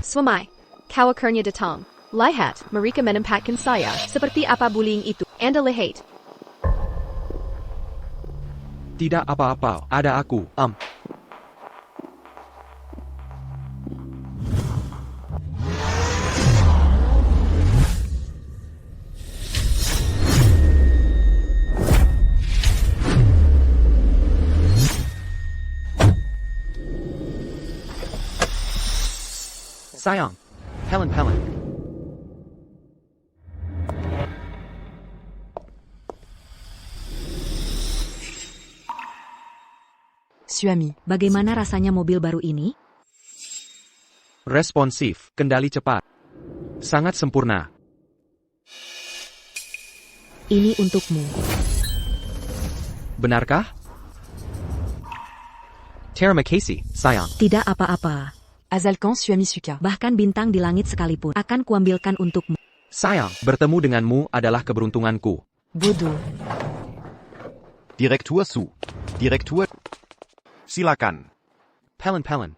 Suamai, kau akhirnya datang. Lihat, mereka menempatkan saya. Seperti apa bullying itu? Anda lihat. Tidak apa-apa, ada aku. Sayang, Helen. Suami, bagaimana rasanya mobil baru ini? Responsif, kendali cepat. Sangat sempurna. Ini untukmu. Benarkah? Terima kasih, sayang. Tidak apa-apa. Azalkan suami suka. Bahkan bintang di langit sekalipun akan kuambilkan untukmu. Sayang, bertemu denganmu adalah keberuntunganku. Bodoh. Direktur Su. Direktur. Silakan. Helen.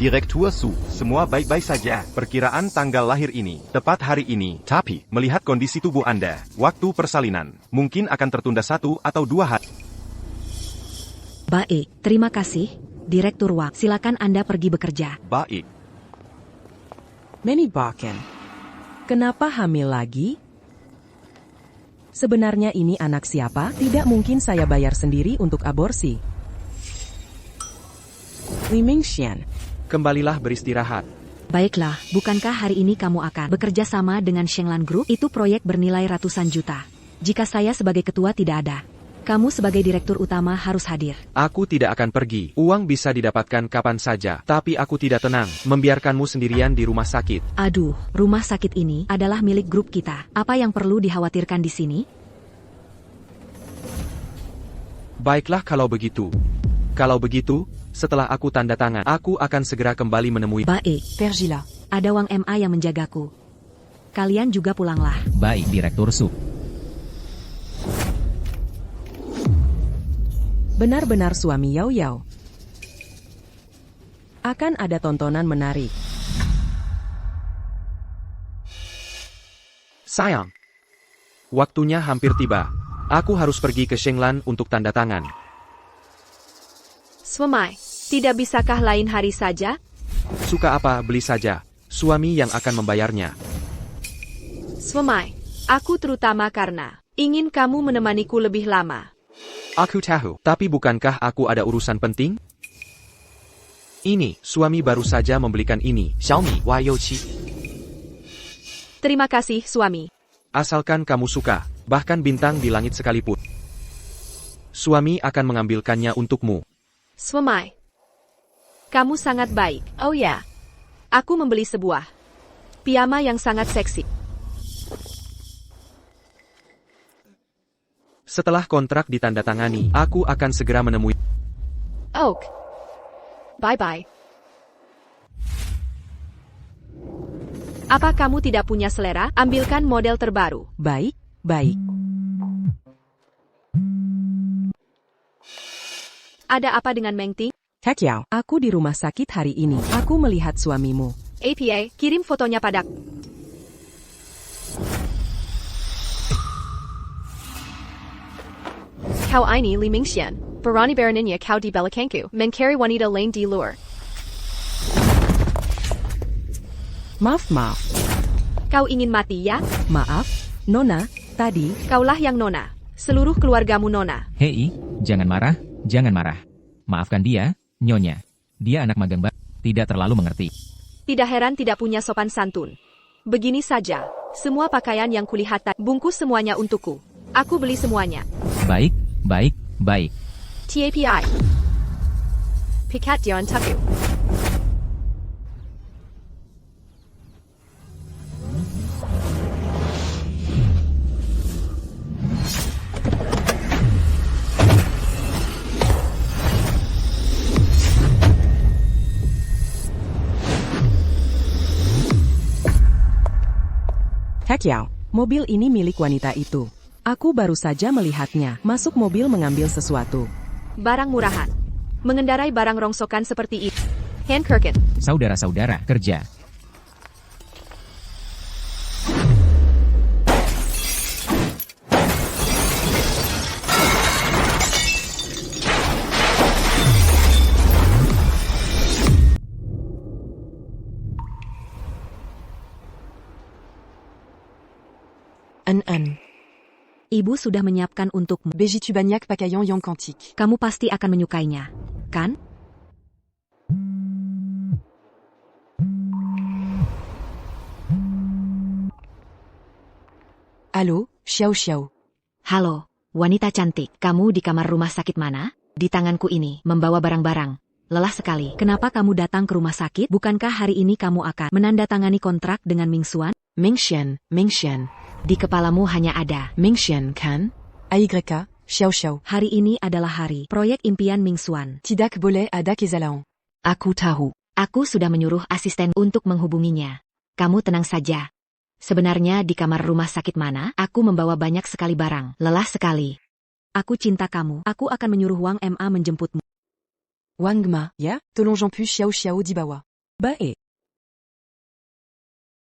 Direktur Su, semua baik-baik saja. Perkiraan tanggal lahir ini, tepat hari ini. Tapi, melihat kondisi tubuh Anda, waktu persalinan, mungkin akan tertunda 1 atau 2 hari. Baik, terima kasih. Direktur Wak, silakan Anda pergi bekerja. Baik. Manny Barken. Kenapa hamil lagi? Sebenarnya ini anak siapa? Tidak mungkin saya bayar sendiri untuk aborsi. Li Mingxian. Kembalilah beristirahat. Baiklah, bukankah hari ini kamu akan bekerja sama dengan Shenglan Group? Itu proyek bernilai ratusan juta. Jika saya sebagai ketua tidak ada, kamu sebagai direktur utama harus hadir. Aku tidak akan pergi. Uang bisa didapatkan kapan saja. Tapi aku tidak tenang, membiarkanmu sendirian di rumah sakit. Aduh, rumah sakit ini adalah milik grup kita. Apa yang perlu dikhawatirkan di sini? Baiklah kalau begitu. Kalau begitu, setelah aku tanda tangan, aku akan segera kembali menemui. Baik, Pergila. Ada Wang MA yang menjagaku. Kalian juga pulanglah. Baik, Direktur Su. Benar-benar suami Yao Yao. Akan ada tontonan menarik. Sayang, waktunya hampir tiba. Aku harus pergi ke Shenglan untuk tanda tangan. Suamai, tidak bisakah lain hari saja? Suka apa beli saja. Suami yang akan membayarnya. Suamai, aku terutama karena ingin kamu menemaniku lebih lama. Aku tahu, tapi bukankah aku ada urusan penting? Ini, suami baru saja membelikan ini. Xiaomi Y6. Terima kasih, suami. Asalkan kamu suka, bahkan bintang di langit sekalipun. Suami akan mengambilkannya untukmu. Suamai, kamu sangat baik. Oh ya, aku membeli sebuah piyama yang sangat seksi. Setelah kontrak ditandatangani, aku akan segera menemui. Oak. Bye-bye. Apa kamu tidak punya selera? Ambilkan model terbaru. Baik, baik. Ada apa dengan Meng Ting? Hek Yao, aku di rumah sakit hari ini. Aku melihat suamimu. APA, kirim fotonya padaku. Kau ini Li Mingxian. Barani Baraninya kau di belakangku. Mencari wanita lain di luar. Maaf. Kau ingin mati ya? Maaf, Nona, tadi. Kaulah yang Nona. Seluruh keluargamu Nona. Hei, jangan marah. Maafkan dia, Nyonya. Dia anak magang baru, tidak terlalu mengerti. Tidak heran tidak punya sopan santun. Begini saja, semua pakaian yang kulihat bungkus semuanya untukku. Aku beli semuanya. Baik. TAPI. Pikat Dion Tuku. Hek Yao, mobil ini milik wanita itu. Aku baru saja melihatnya. Masuk mobil mengambil sesuatu. Barang murahan. Mengendarai barang rongsokan seperti itu. Han Kirkin. Saudara-saudara, kerja. Ibu sudah menyiapkan untukmu. Bejitu banyak pakaian yang cantik. Kamu pasti akan menyukainya, kan? Halo, Xiao Xiao. Halo, wanita cantik. Kamu di kamar rumah sakit mana? Di tanganku ini, membawa barang-barang. Lelah sekali. Kenapa kamu datang ke rumah sakit? Bukankah hari ini kamu akan menandatangani kontrak dengan Ming Xuan? Mingxian. Di kepalamu hanya ada Mingxian kan? AYK, Xiao Xiao. hari ini adalah hari proyek impian Ming Xuan. Tidak boleh ada kesalahan. Aku tahu. Aku sudah menyuruh asisten untuk menghubunginya. Kamu tenang saja. Sebenarnya di kamar rumah sakit mana? Aku membawa banyak sekali barang. Lelah sekali. Aku cinta kamu. Aku akan menyuruh Wang Ma menjemputmu. Wang Ma, ya? Tolong jemput Xiao Xiao di bawah. Baik.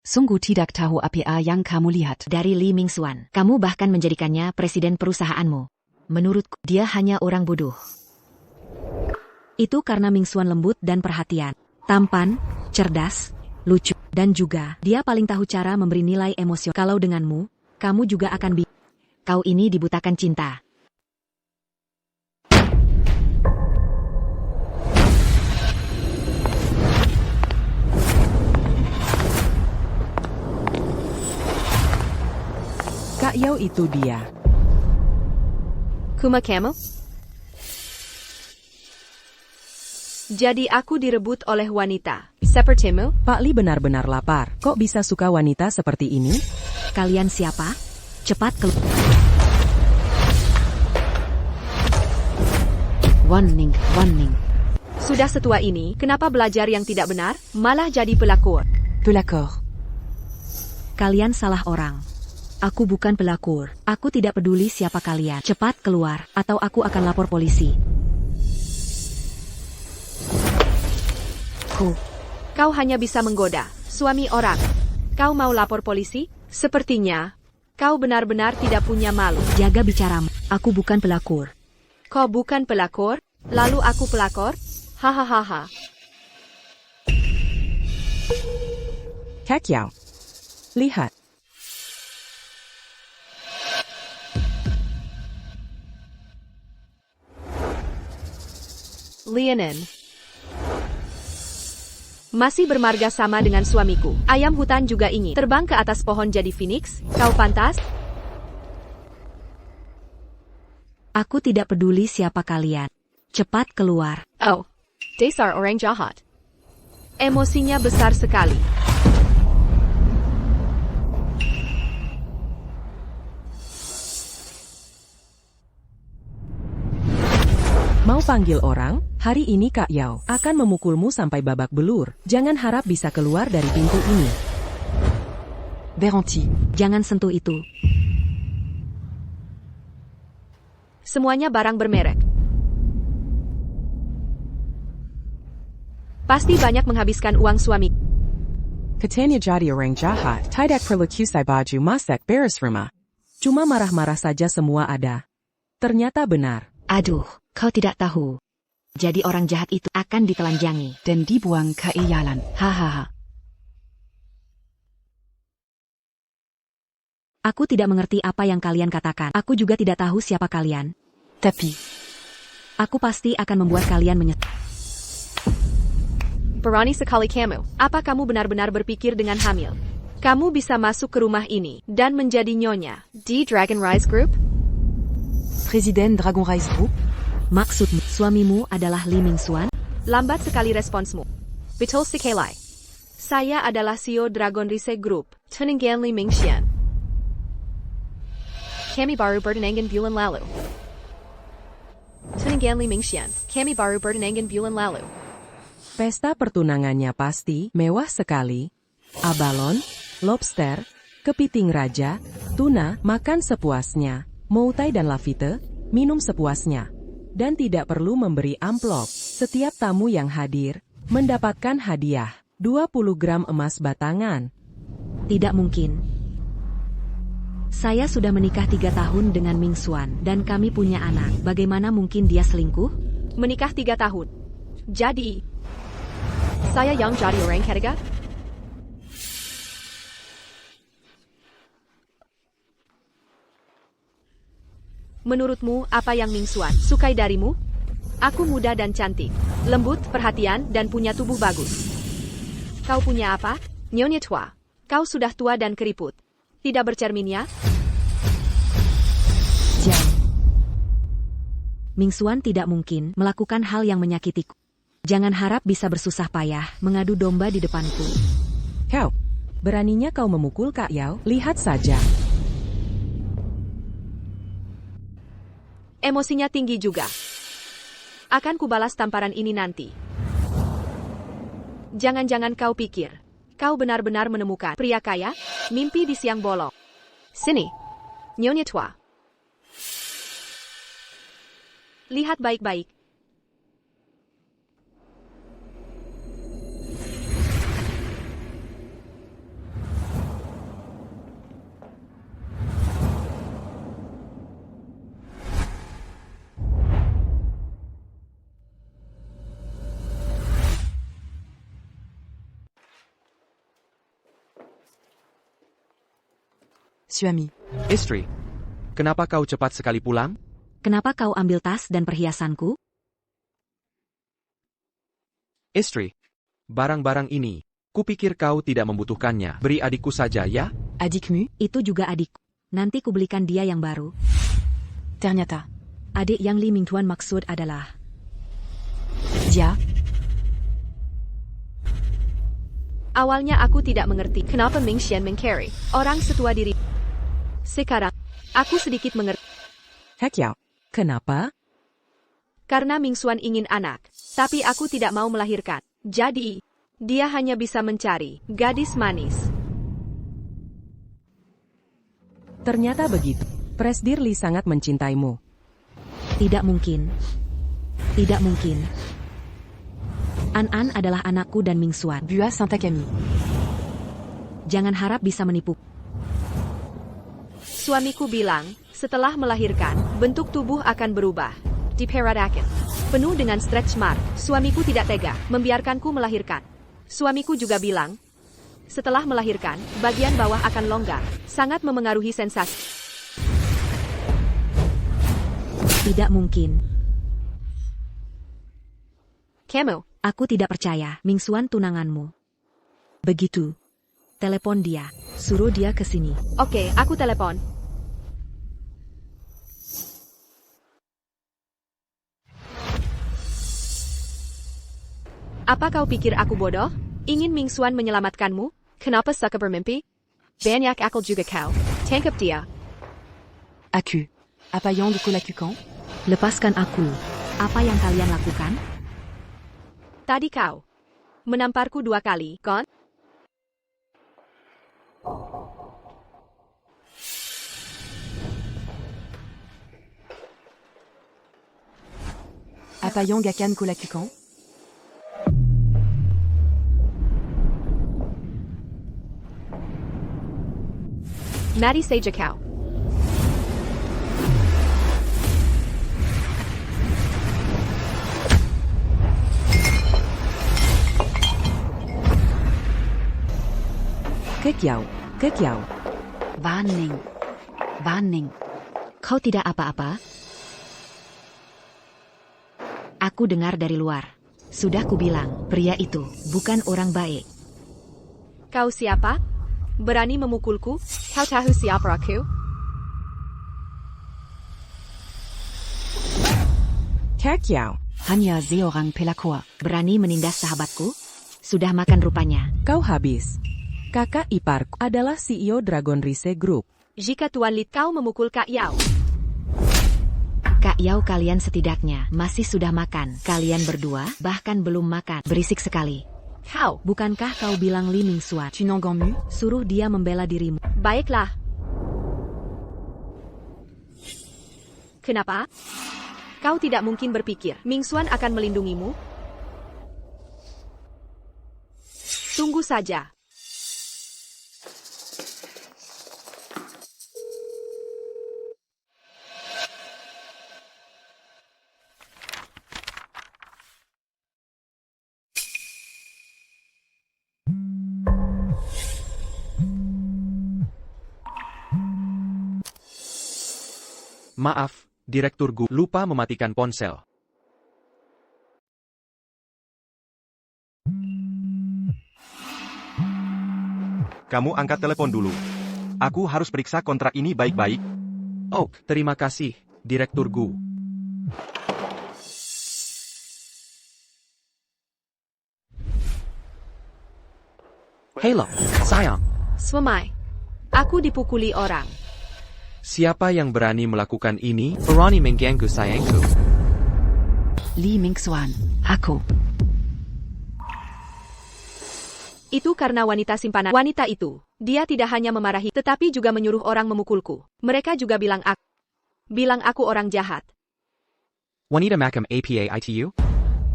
Sungguh tidak tahu apa yang kamu lihat. Dari Li Ming Xuan. Kamu bahkan menjadikannya presiden perusahaanmu. Menurutku, dia hanya orang bodoh. Itu karena Ming Xuan lembut dan perhatian. Tampan, cerdas, lucu, dan juga dia paling tahu cara memberi nilai emosional. Kalau denganmu, kamu juga akan Kau ini dibutakan cinta. Kak Yao itu dia. Kuma kamu? Jadi aku direbut oleh wanita. Sepertimu? Pak Li benar-benar lapar. Kok bisa suka wanita seperti ini? Kalian siapa? Cepat keluar. Warning. Sudah setua ini, kenapa belajar yang tidak benar, malah jadi pelakor? Pelakor. Kalian salah orang. Aku bukan pelakor. Aku tidak peduli siapa kalian. Cepat keluar, atau aku akan lapor polisi. Kau hanya bisa menggoda suami orang. Kau mau lapor polisi? Sepertinya kau benar-benar tidak punya malu. Jaga bicaramu. Aku bukan pelakor. Kau bukan pelakor, lalu aku pelakor? Hahaha. Kak Yao. Lihat. Lianen. Masih bermarga sama dengan suamiku. Ayam hutan juga ingin terbang ke atas pohon jadi phoenix. Kau pantas? Aku tidak peduli siapa kalian. Cepat keluar. Oh, dasar orang jahat. Emosinya besar sekali. Mau panggil orang? Hari ini Kak Yao akan memukulmu sampai babak belur. Jangan harap bisa keluar dari pintu ini. Berhenti. Jangan sentuh itu. Semuanya barang bermerek. Pasti banyak menghabiskan uang suami. Katanya jadi orang jahat. Tidak perlu kusai baju masak beres rumah. Cuma marah-marah saja semua ada. Ternyata benar. Aduh, kau tidak tahu. Jadi orang jahat itu akan ditelanjangi Dan dibuang ke iyalan. Hahaha. Aku tidak mengerti apa yang kalian katakan. Aku juga tidak tahu siapa kalian. Tapi, Aku pasti akan membuat kalian menyesal. Berani sekali kamu. Apa kamu benar-benar berpikir dengan hamil? Kamu bisa masuk ke rumah ini dan menjadi nyonya di Dragon Rise Group? Presiden Dragon Rise Group? Maksudmu, suamimu adalah Li Ming Xuan? Lambat sekali responsmu. Betul sekali. Saya adalah CEO Dragon Rise Group, Tuninggan Li Mingxian. Kami baru bertunangan bulan lalu. Tuninggan Li Mingxian, kami baru bertunangan bulan lalu. Pesta pertunangannya pasti mewah sekali. Abalon, lobster, kepiting raja, tuna, makan sepuasnya. Moutai dan Lafite, minum sepuasnya. Dan tidak perlu memberi amplop. Setiap tamu yang hadir, Mendapatkan hadiah, 20 gram emas batangan. Tidak mungkin. Saya sudah menikah 3 tahun dengan Ming Xuan, dan kami punya anak. Bagaimana mungkin dia selingkuh? Menikah 3 tahun. Jadi, saya yang jadi orang ketiga? Menurutmu, apa yang Ming Xuan sukai darimu? Aku muda dan cantik, lembut, perhatian, dan punya tubuh bagus. Kau punya apa? Nyonya tua. Kau sudah tua dan keriput. Tidak bercermin ya? Jam. Ming Xuan tidak mungkin melakukan hal yang menyakitiku. Jangan harap bisa bersusah payah mengadu domba di depanku. Kau, beraninya kau memukul Kak Yao? Lihat saja. Emosinya tinggi juga. Akan kubalas tamparan ini nanti. Jangan-jangan kau pikir, kau benar-benar menemukan pria kaya? Mimpi di siang bolong. Sini, Nyonya tua. Lihat baik-baik. Suami. Istri, kenapa kau cepat sekali pulang? Kenapa kau ambil tas dan perhiasanku? Istri, barang-barang ini, kupikir kau tidak membutuhkannya. Beri adikku saja ya. Adikmu? Itu juga adikku. Nanti kubelikan dia yang baru. Ternyata, Adik yang Li Mingtuan maksud adalah dia. Awalnya aku tidak mengerti kenapa Ming Xian mengcarry orang setua diri. Sekarang, aku sedikit mengerti. Hek Yao, kenapa? Karena Ming Xuan ingin anak, tapi aku tidak mau melahirkan. Jadi, dia hanya bisa mencari gadis manis. Ternyata begitu. Presdir Li sangat mencintaimu. tidak mungkin. Tidak mungkin. An adalah anakku dan Ming Xuan. Bua Saint-Acami. Jangan harap bisa menipu. Suamiku bilang, setelah melahirkan, bentuk tubuh akan berubah. Diperadakan. Penuh dengan stretch mark, suamiku tidak tega membiarkanku melahirkan. Suamiku juga bilang, setelah melahirkan, bagian bawah akan longgar, sangat memengaruhi sensasi. Tidak mungkin. Kamu, Aku tidak percaya Ming Xuan tunanganmu. Begitu. Telepon dia. Suruh dia ke sini. oke, aku telepon. Apa kau pikir aku bodoh? Ingin Ming Xuan menyelamatkanmu? Kenapa suka bermimpi? Banyak akal juga kau. Tangkap dia. Aku. Apa yang dikulakukan? Lepaskan aku. Apa yang kalian lakukan? Tadi kau menamparku 2 kali, kan? Apa yang akan kulakukan? Mari saja kau. Kek Yao. Waning. Kau tidak apa-apa? Aku dengar dari luar. Sudah kubilang, pria itu bukan orang baik. Kau siapa? Berani memukulku? Kau tahu siapa aku? Kek Yao. Hanya seorang pelakor. Berani menindas sahabatku? Sudah makan rupanya. Kau habis. Kakak iparku adalah CEO Dragon Rise Group. Jika Tuan Lit kau memukul Kak Yao, Kak Yao, kalian setidaknya masih sudah makan. Kalian berdua bahkan belum makan. Berisik sekali. kau, Bukankah kau bilang Li Ming Xuan? Tu n'engagnes? Suruh dia membela dirimu. baiklah. Kenapa? Kau tidak mungkin berpikir Ming Xuan akan melindungimu? Tunggu saja. Maaf, Direktur Gu lupa mematikan ponsel. Kamu angkat telepon dulu. Aku harus periksa kontrak ini baik-baik. Oh, terima kasih, Direktur Gu. Halo, sayang. Swamai. Aku dipukuli orang. Siapa yang berani melakukan ini? Berani mengganggu sayangku. Li Mingxuan, aku. Itu karena wanita simpanan. Wanita itu, dia tidak hanya memarahi, tetapi juga menyuruh orang memukulku. Mereka juga bilang aku orang jahat. Wanita makam apa itu?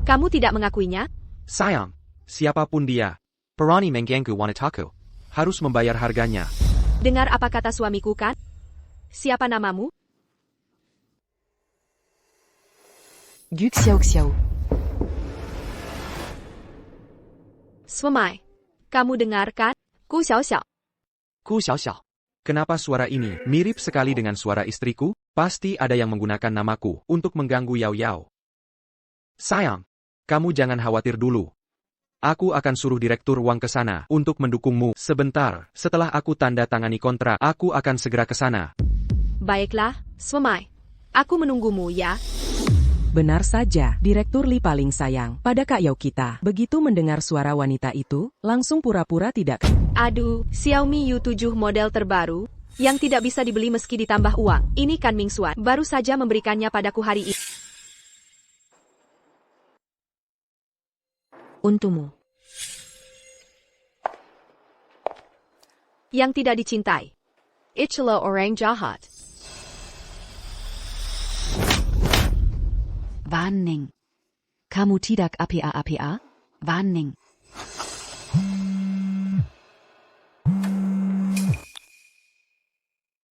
Kamu tidak mengakuinya? Sayang, siapapun dia, berani mengganggu wanitaku, harus membayar harganya. Dengar apa kata suamiku kan? Siapa namamu? Gu Xiao Xiao. Swamai. Kamu dengar kan? Ku Xiao. Ku Xiao. Kenapa suara ini mirip sekali dengan suara istriku? Pasti ada yang menggunakan namaku untuk mengganggu Yao Yao. Sayang, kamu jangan khawatir dulu. Aku akan suruh Direktur Wang ke sana untuk mendukungmu. Sebentar, setelah aku tanda tangani kontrak, aku akan segera ke sana. Baiklah, Swamai. Aku menunggumu ya. Benar saja, Direktur Li paling sayang pada Kak Yao kita. Begitu mendengar suara wanita itu, langsung pura-pura tidak. Aduh, Xiaomi U7 model terbaru, yang tidak bisa dibeli meski ditambah uang. Ini kan Mingxuan, baru saja memberikannya padaku hari ini. Untukmu. Yang tidak dicintai. Itulah orang jahat. Warning. Kamu tidak apa-apa? Warning.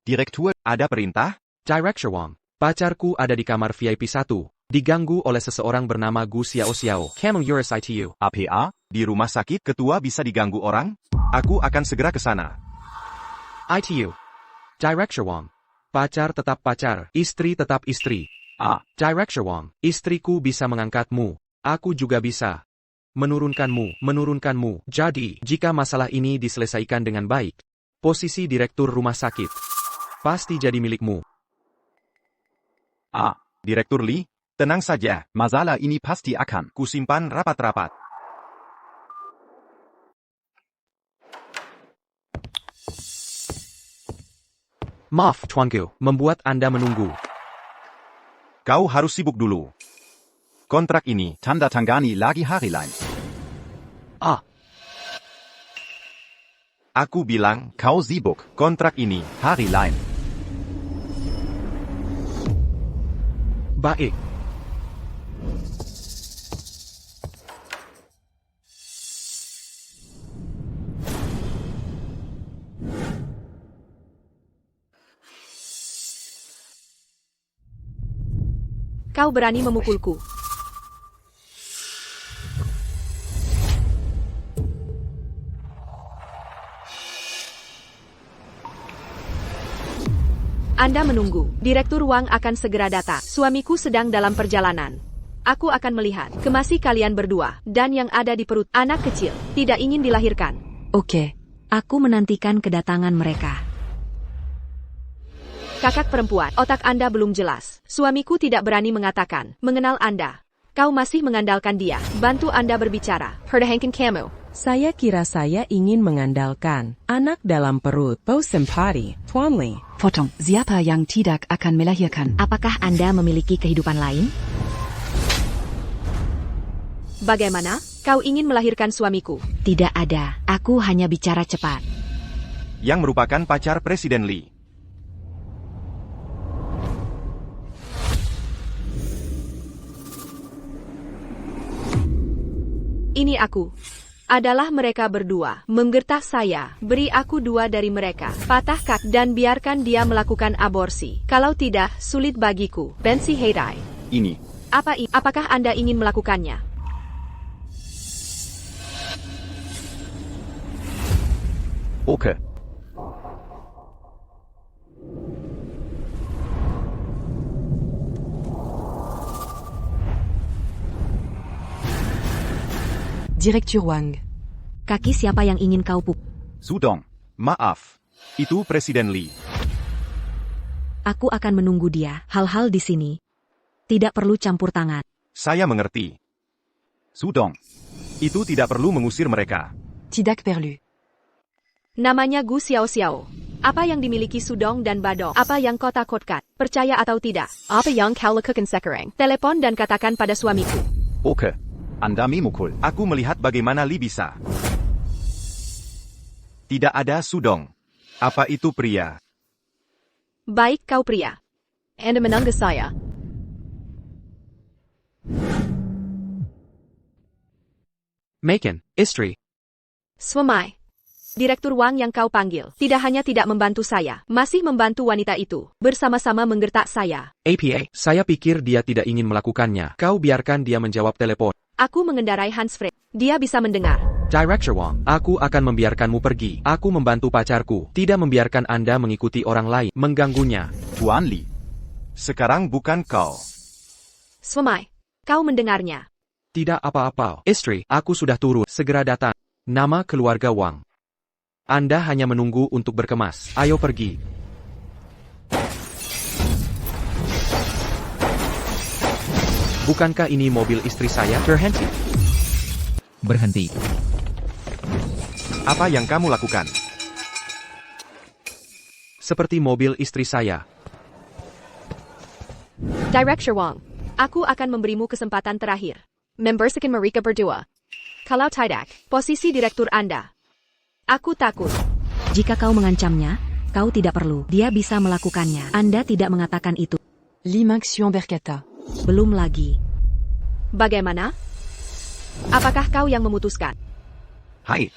Direktur, ada perintah? Director Wang, pacarku ada di kamar VIP 1, diganggu oleh seseorang bernama Gu Xiao Xiao. Kamu urus itu. APA? Di rumah sakit ketua bisa diganggu orang? Aku akan segera ke sana. ITU. Director Wang, pacar tetap pacar, istri tetap istri. Director Wang, istriku bisa mengangkatmu, aku juga bisa menurunkanmu. Jadi, jika masalah ini diselesaikan dengan baik, posisi direktur rumah sakit pasti jadi milikmu. Direktur Li, tenang saja, masalah ini pasti akan kusimpan rapat-rapat. Maaf, Tuanku, membuat Anda menunggu. Kau harus sibuk dulu. Kontrak ini tanda tangani lagi hari lain. Aku bilang kau sibuk. Kontrak ini hari lain. Baik. Kau berani memukulku. Anda menunggu. Direktur Wang akan segera datang. Suamiku sedang dalam perjalanan. Aku akan melihat kemasi kalian berdua dan yang ada di perut anak kecil tidak ingin dilahirkan. Oke. Aku menantikan kedatangan mereka. Kakak perempuan, otak Anda belum jelas. Suamiku tidak berani mengatakan, mengenal Anda. Kau masih mengandalkan dia. Bantu Anda berbicara. Perdahankan kamu. Saya kira saya ingin mengandalkan anak dalam perut. Bau Sempati, Tuan Li. Potong, siapa yang tidak akan melahirkan? Apakah Anda memiliki kehidupan lain? Bagaimana? Kau ingin melahirkan suamiku? Tidak ada. Aku hanya bicara cepat. Yang merupakan pacar Presiden Li. Ini aku. adalah mereka berdua. Menggertak saya, beri aku 2 dari mereka. Patah kaki dan biarkan dia melakukan aborsi. Kalau tidak, sulit bagiku. Bensi Heidai. Ini. Apakah Anda ingin melakukannya? Oke. Direktur Wang. Kaki siapa yang ingin kau pukul? Sudong. Maaf. Itu Presiden Lee. Aku akan menunggu dia. Hal-hal di sini tidak perlu campur tangan. Saya mengerti. Sudong. Itu tidak perlu mengusir mereka. Tidak perlu. Namanya Gu Xiao Xiao. Apa yang dimiliki Sudong dan Badong? Apa yang kau takutkan? Percaya atau tidak? Apa yang kau lakukan sekarang? Telepon dan katakan pada suamiku. Oke. Anda memukul. Aku melihat bagaimana Lee bisa. Tidak ada Sudong. Apa itu pria? Baik kau pria. Anda menangga saya. Maken, istri. Suami. Direktur Wang yang kau panggil, tidak hanya tidak membantu saya, masih membantu wanita itu, bersama-sama menggertak saya. APA, saya pikir dia tidak ingin melakukannya. Kau biarkan dia menjawab telepon. Aku mengendarai handsfree. Dia bisa mendengar. Director Wang, aku akan membiarkanmu pergi. Aku membantu pacarku, tidak membiarkan Anda mengikuti orang lain, mengganggunya. Tuan Lee. Sekarang bukan kau. Suami. Kau mendengarnya. Tidak apa-apa. Istri, aku sudah turun. Segera datang. Nama keluarga Wang. Anda hanya menunggu untuk berkemas. Ayo pergi. Bukankah ini mobil istri saya? Berhenti. Berhenti. Apa yang kamu lakukan? Seperti mobil istri saya. Director Wang. Aku akan memberimu kesempatan terakhir. Membersihkan mereka berdua. Kalau tidak, posisi direktur Anda. Aku takut. Jika kau mengancamnya, kau tidak perlu. Dia bisa melakukannya. Anda tidak mengatakan itu. Limaxion berkata. Belum lagi. Bagaimana? Apakah kau yang memutuskan? Hai.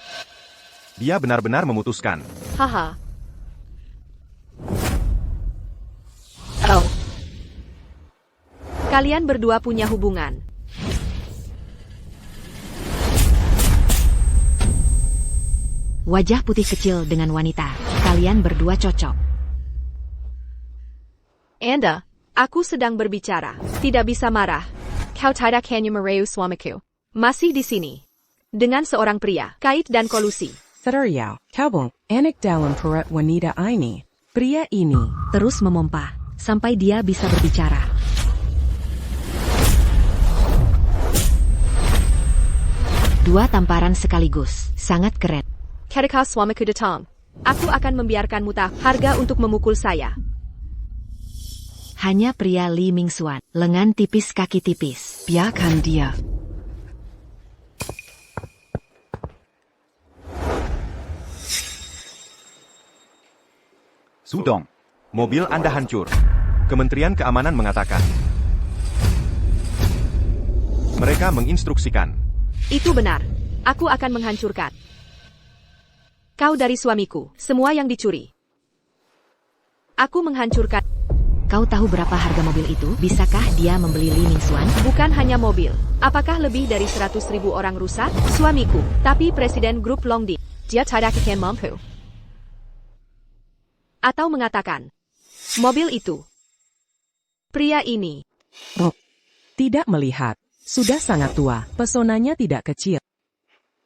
Dia benar-benar memutuskan. Haha. Oh. Kalian berdua punya hubungan. Wajah putih kecil dengan wanita. Kalian berdua cocok. Anda, aku sedang berbicara. Tidak bisa marah. Kau tidak hanya merayu suamiku. Masih di sini. Dengan seorang pria, kait dan kolusi. Serayau, kabung, anak dalam perut wanita ini. Pria ini. Terus memompa, sampai dia bisa berbicara. Dua tamparan sekaligus. Sangat keren. Ketika suamiku datang, aku akan membiarkanmu tak harga untuk memukul saya. Hanya pria Li Mingxuan. Lengan tipis, kaki tipis. Biarkan dia. Sudong. Mobil Anda hancur. Kementerian Keamanan mengatakan. Mereka menginstruksikan. Itu benar. Aku akan menghancurkan. Kau dari suamiku, semua yang dicuri. Aku menghancurkan. Kau tahu berapa harga mobil itu? Bisakah dia membeli Li Mingxuan? Bukan hanya mobil. Apakah lebih dari 100.000 orang rusak? Suamiku, tapi Presiden Grup Longdi. Dia tidak akan mampu. Atau mengatakan, mobil itu. Pria ini. Tidak melihat. Sudah sangat tua. Pesonanya tidak kecil.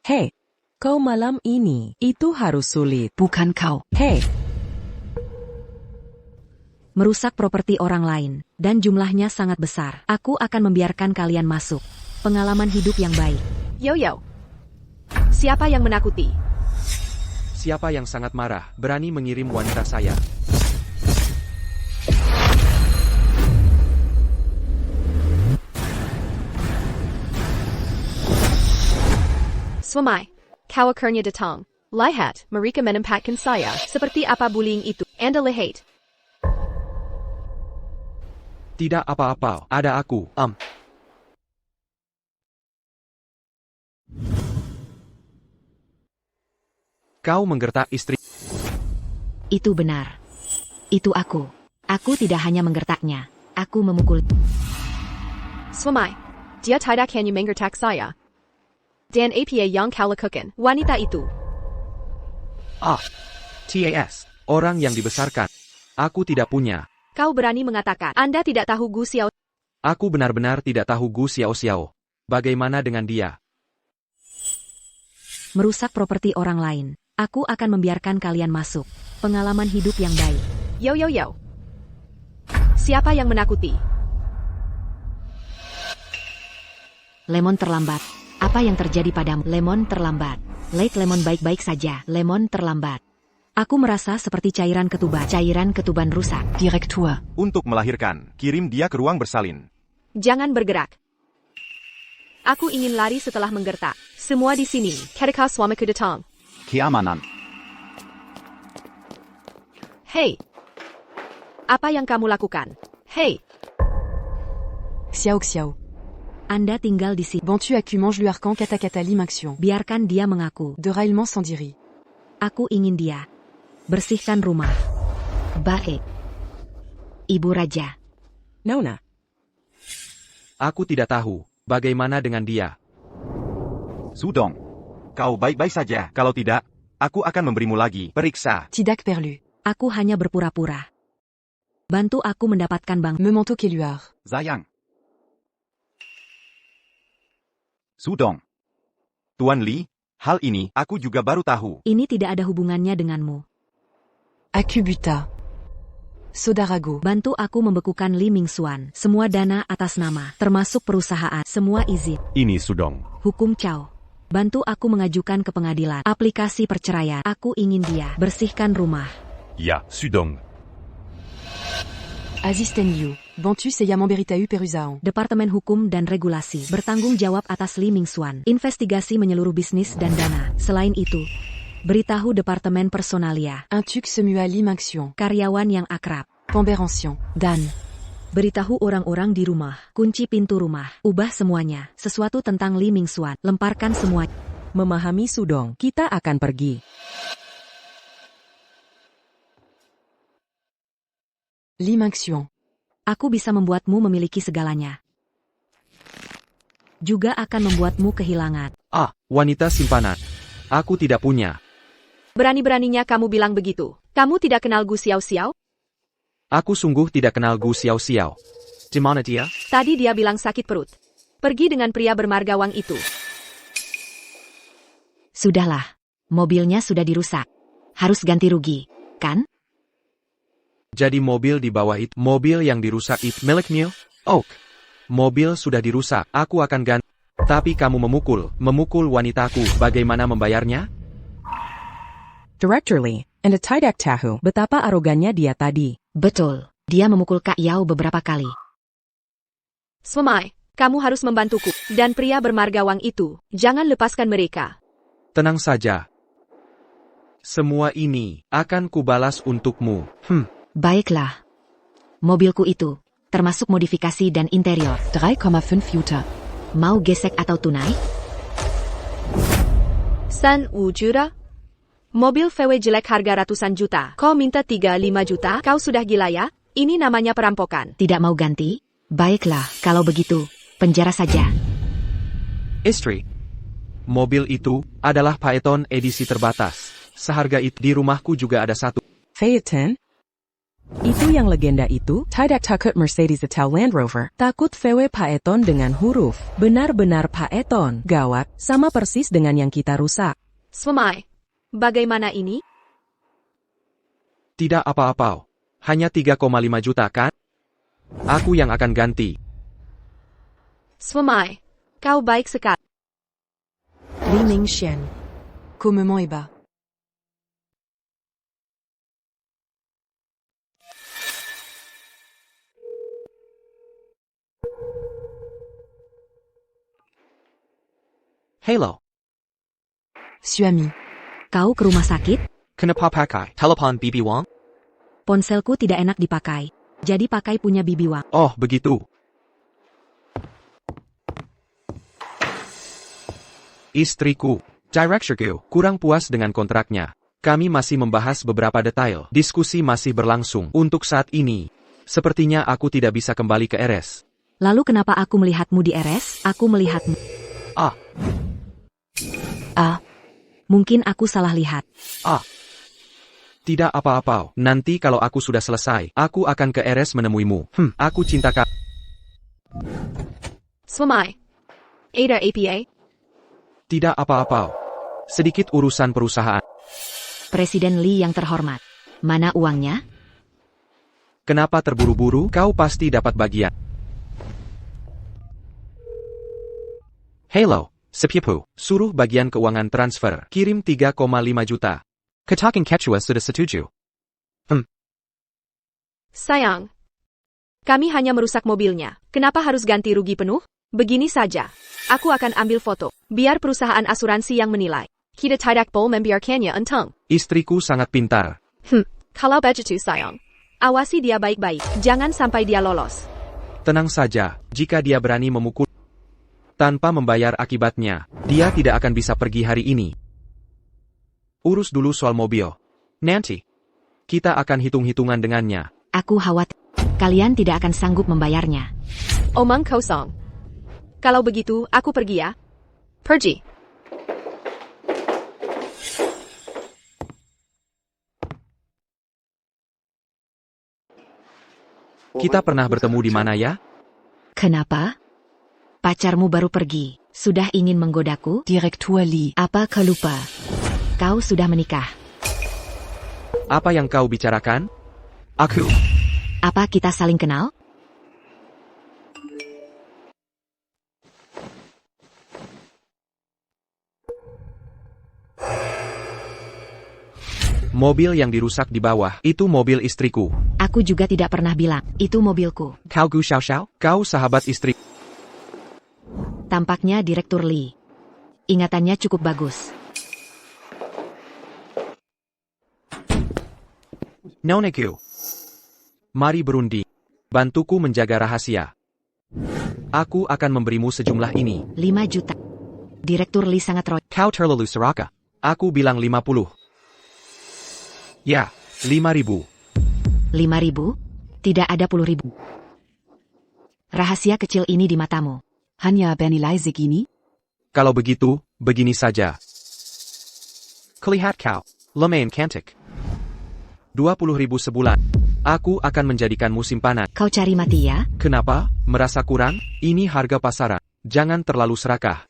Hei. Kau malam ini. Itu harus sulit. Bukan kau. Hei. Merusak properti orang lain, dan jumlahnya sangat besar. Aku akan membiarkan kalian masuk. Pengalaman hidup yang baik. Yo. Siapa yang menakuti? Siapa yang sangat marah, berani mengirim wanita saya? Suami, kau akhirnya datang. Lihat, mereka menempatkan saya. Seperti apa bullying itu? Anda lihat. Tidak apa-apa, ada aku. Kau menggertak istri. Itu benar. Itu aku. Aku tidak hanya menggertaknya. Aku memukul. Suami, dia tidak hanya menggertak saya. Dan apa yang kau lakukan, wanita itu. TAS. Orang yang dibesarkan. Aku tidak punya. Kau berani mengatakan Anda tidak tahu Gu Xiao. Aku benar-benar tidak tahu Gu Xiao Xiao. Bagaimana dengan dia? Merusak properti orang lain. Aku akan membiarkan kalian masuk. Pengalaman hidup yang baik. Yo. Siapa yang menakuti? Lemon terlambat. Apa yang terjadi padamu? Lemon terlambat. Lake Lemon baik-baik saja. Lemon terlambat. Aku merasa seperti cairan ketuban. Cairan ketuban rusak. Direktur. Untuk melahirkan, kirim dia ke ruang bersalin. Jangan bergerak. Aku ingin lari setelah menggertak. Semua di sini. Ketika suamiku datang. Keamanan. Hei. Apa yang kamu lakukan? Hei. Xiao. Anda tinggal di sini. Bantu aku mange lui arcan kata-kata limaction. Biarkan dia mengaku. Deraillement sans diri. Aku ingin dia. Bersihkan rumah. Baik. Ibu Raja. Nona. Aku tidak tahu. Bagaimana dengan dia? Sudong. Kau baik-baik saja. Kalau tidak, aku akan memberimu lagi. Periksa. Tidak perlu. Aku hanya berpura-pura. Bantu aku mendapatkan bank. Me manteau Keluar. Zayang. Sudong. Tuan Li, hal ini aku juga baru tahu. Ini tidak ada hubungannya denganmu. Aku buta. Sodarago. Bantu aku membekukan Li Mingxuan. Semua dana atas nama, termasuk perusahaan. Semua izin. Ini Sudong. Hukum Chow. Bantu aku mengajukan ke pengadilan. Aplikasi perceraian. Aku ingin dia. Bersihkan rumah. Ya, Sudong. Assisten Liu. Bantu Seyaman Beritau Peruzao. Departemen Hukum dan Regulasi. Bertanggung jawab atas Li Mingxuan. Investigasi menyeluruh bisnis dan dana. Selain itu, beritahu Departemen Personalia. Un tuc semua limaction. Karyawan yang akrab. Pemberencian. Dan. Beritahu orang-orang di rumah. Kunci pintu rumah. Ubah semuanya. Sesuatu tentang Li Mingxuan. Lemparkan semua. Memahami Sudong. Kita akan pergi. Limaction. Aku bisa membuatmu memiliki segalanya. Juga akan membuatmu kehilangan. Wanita simpanan. Aku tidak punya. Berani-beraninya kamu bilang begitu. Kamu tidak kenal Gu Xiao Xiao? Aku sungguh tidak kenal Gu Xiao Xiao. Di mana dia? Tadi dia bilang sakit perut. Pergi dengan pria bermargawang itu. Sudahlah. Mobilnya sudah dirusak. Harus ganti rugi, kan? Jadi mobil di bawah itu, mobil yang dirusak itu miliknya? Mobil sudah dirusak, aku akan ganti. Tapi kamu memukul wanitaku, bagaimana membayarnya? Director Lee, and a tidak tahu betapa arogannya dia tadi. Betul. Dia memukul Kak Yao beberapa kali. Suami, kamu harus membantuku. Dan pria bermargawang itu, jangan lepaskan mereka. Tenang saja. Semua ini akan kubalas untukmu. Baiklah. Mobilku itu, termasuk modifikasi dan interior. 3,5 juta. Mau gesek atau tunai? 3,5 juta? Mobil VW jelek harga ratusan juta. Kau minta 35 juta? Kau sudah gila ya? Ini namanya perampokan. Tidak mau ganti? Baiklah, kalau begitu, penjara saja. Istri. Mobil itu adalah Phaeton edisi terbatas. Seharga itu di rumahku juga ada satu. Phaeton? Itu yang legenda itu, tidak takut Mercedes atau Land Rover, takut VW Phaeton dengan huruf. Benar-benar Phaeton. Gawat, sama persis dengan yang kita rusak. Suami, bagaimana ini? Tidak apa-apa. Hanya 3,5 juta kan? Aku yang akan ganti. Suami, kau baik sekali. Li Mingxian. Comment est bas. Hello. Suami. Kau ke rumah sakit? Kenapa pakai telepon Bibi Wang? Ponselku tidak enak dipakai. Jadi pakai punya Bibi Wang. Oh, begitu. Istriku. Directorku, kurang puas dengan kontraknya. Kami masih membahas beberapa detail. Diskusi masih berlangsung. Untuk saat ini, sepertinya aku tidak bisa kembali ke RS. Lalu kenapa aku melihatmu di RS? Aku melihatmu. Mungkin aku salah lihat. Tidak apa-apa. Nanti kalau aku sudah selesai, aku akan ke RS menemuimu. Aku cinta kamu. Swamai. Ada APA? Tidak apa-apa. Sedikit urusan perusahaan. Presiden Lee yang terhormat. Mana uangnya? Kenapa terburu-buru? Kau pasti dapat bagian. Hello, Sepipu. Suruh bagian keuangan transfer. Kirim 3,5 juta. Katakan Quechua sudah setuju. Sayang. Kami hanya merusak mobilnya. Kenapa harus ganti rugi penuh? Begini saja. Aku akan ambil foto. Biar perusahaan asuransi yang menilai. Kita tidak boleh membiarkannya untung. Istriku sangat pintar. Kalau begitu sayang. Awasi dia baik-baik. Jangan sampai dia lolos. Tenang saja, jika dia berani memukul tanpa membayar akibatnya, dia tidak akan bisa pergi hari ini. Urus dulu soal mobil. Nanti, kita akan hitung-hitungan dengannya. Aku khawatir. Kalian tidak akan sanggup membayarnya. Omong kosong. Kalau begitu, aku pergi ya. Pergi. Kita pernah bertemu di mana ya? Kenapa? Pacarmu baru pergi. Sudah ingin menggodaku? Direktur Lee. Apa kau lupa? Kau sudah menikah. Apa yang kau bicarakan? Aku. Apa kita saling kenal? Mobil yang dirusak di bawah, itu mobil istriku. Aku juga tidak pernah bilang, itu mobilku. Kau Gu Xiao Xiao? Kau sahabat istri. Tampaknya Direktur Lee. Ingatannya cukup bagus. Noneku. Mari berundi. Bantuku menjaga rahasia. Aku akan memberimu sejumlah ini. 5 juta. Direktur Lee sangat roy. Kau terlalu serakah. Aku bilang 50. Ya, 5.000. 5.000? Tidak ada 10.000. Rahasia kecil ini di matamu. Hanya bernilai segini? Kalau begitu, begini saja. Kelihat kau, lumayan cantik. 20.000 sebulan. Aku akan menjadikanmu simpanan. Kau cari mati ya? Kenapa? Merasa kurang? Ini harga pasaran. Jangan terlalu serakah.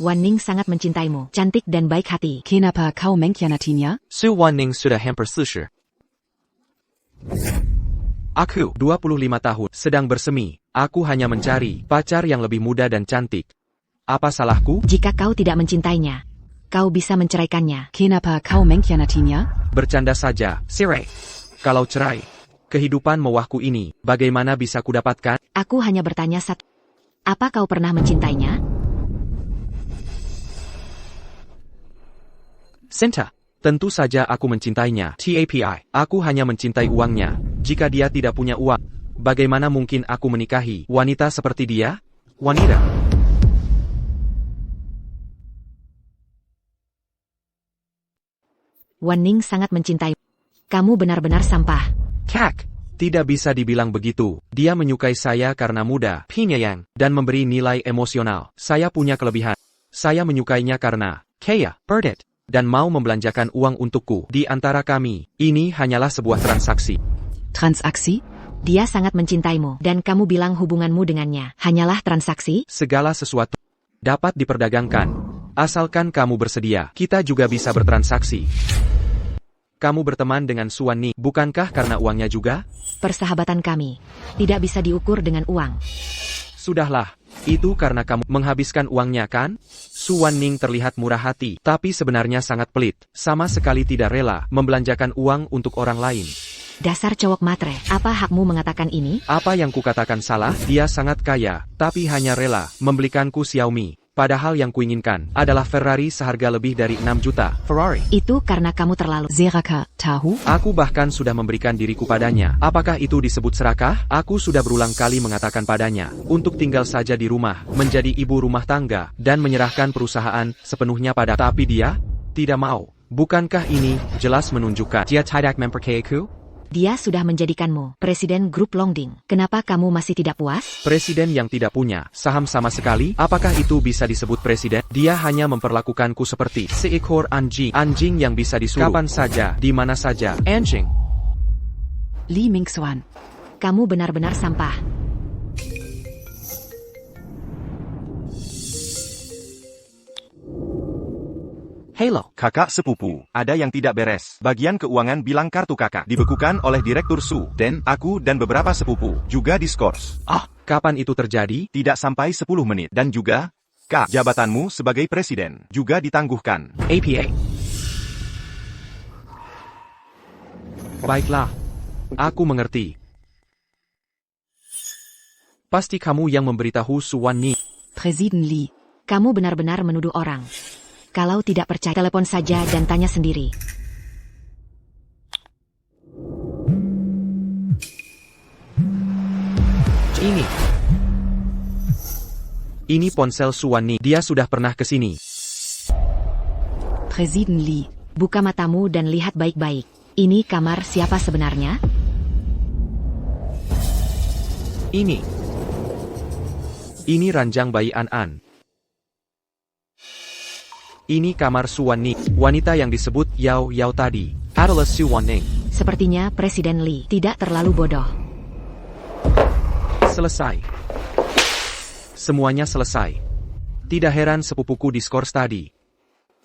Wan Ning sangat mencintaimu, cantik dan baik hati. Kenapa kau mengkhianatinya? Su Wanning sudah hampir susur. Aku, 25 tahun, sedang bersemi. Aku hanya mencari pacar yang lebih muda dan cantik. Apa salahku? Jika kau tidak mencintainya, kau bisa menceraikannya. Kenapa kau mengkhianatinya? Bercanda saja, Sire. Kalau cerai, kehidupan mewahku ini, bagaimana bisa kudapatkan? Aku hanya bertanya satu. Apa kau pernah mencintainya? Sinta. Tentu saja aku mencintainya. TAPI. Aku hanya mencintai uangnya. Jika dia tidak punya uang, bagaimana mungkin aku menikahi wanita seperti dia? Wanita. Wan Ning sangat mencintai. Kamu benar-benar sampah. Kak. Tidak bisa dibilang begitu. Dia menyukai saya karena muda, penyayang, dan memberi nilai emosional. Saya punya kelebihan. Saya menyukainya karena kaya, berdit, dan mau membelanjakan uang untukku. Di antara kami, ini hanyalah sebuah transaksi. Transaksi? Dia sangat mencintaimu, dan kamu bilang hubunganmu dengannya hanyalah transaksi? Segala sesuatu dapat diperdagangkan. Asalkan kamu bersedia, kita juga bisa bertransaksi. Kamu berteman dengan Suwani, bukankah karena uangnya juga? Persahabatan kami tidak bisa diukur dengan uang. Sudahlah, itu karena kamu menghabiskan uangnya kan? Su Wanning terlihat murah hati, tapi sebenarnya sangat pelit. Sama sekali tidak rela membelanjakan uang untuk orang lain. Dasar cowok matre, apa hakmu mengatakan ini? Apa yang kukatakan salah? Dia sangat kaya, tapi hanya rela membelikanku Xiaomi Padahal yang kuinginkan adalah Ferrari seharga lebih dari 6 juta. Ferrari. Itu karena kamu terlalu... Zeraka, tahu? Aku bahkan sudah memberikan diriku padanya. Apakah itu disebut serakah? Aku sudah berulang kali mengatakan padanya untuk tinggal saja di rumah, menjadi ibu rumah tangga, dan menyerahkan perusahaan sepenuhnya pada. Tapi dia tidak mau. Bukankah ini jelas menunjukkan dia tidak mempercayaku? Dia sudah menjadikanmu Presiden Grup Longding. Kenapa kamu masih tidak puas? Presiden yang tidak punya saham sama sekali? Apakah itu bisa disebut presiden? Dia hanya memperlakukanku seperti seekor anjing. Anjing yang bisa disuruh kapan saja, di mana saja. Anjing. Li Mingxuan. Kamu benar-benar sampah. Halo. Kakak sepupu, ada yang tidak beres. Bagian keuangan bilang kartu kakak dibekukan oleh Direktur Su, dan aku dan beberapa sepupu juga diskors. Kapan itu terjadi? Tidak sampai 10 menit. Dan juga, Kak, jabatanmu sebagai presiden juga ditangguhkan. APA. Baiklah. Aku mengerti. Pasti kamu yang memberitahu Su Wanning. Presiden Li. Kamu benar-benar menuduh orang. Kalau tidak percaya, telepon saja dan tanya sendiri. Ini ponsel Su Wanning. Dia sudah pernah ke sini. Presiden Li. Buka matamu dan lihat baik-baik. Ini kamar siapa sebenarnya? Ini ranjang bayi An-An. Ini kamar Su Wanning, wanita yang disebut Yao Yao tadi. Adalah Su Wanning. Sepertinya Presiden Li tidak terlalu bodoh. Selesai. Semuanya selesai. Tidak heran sepupuku diskors tadi.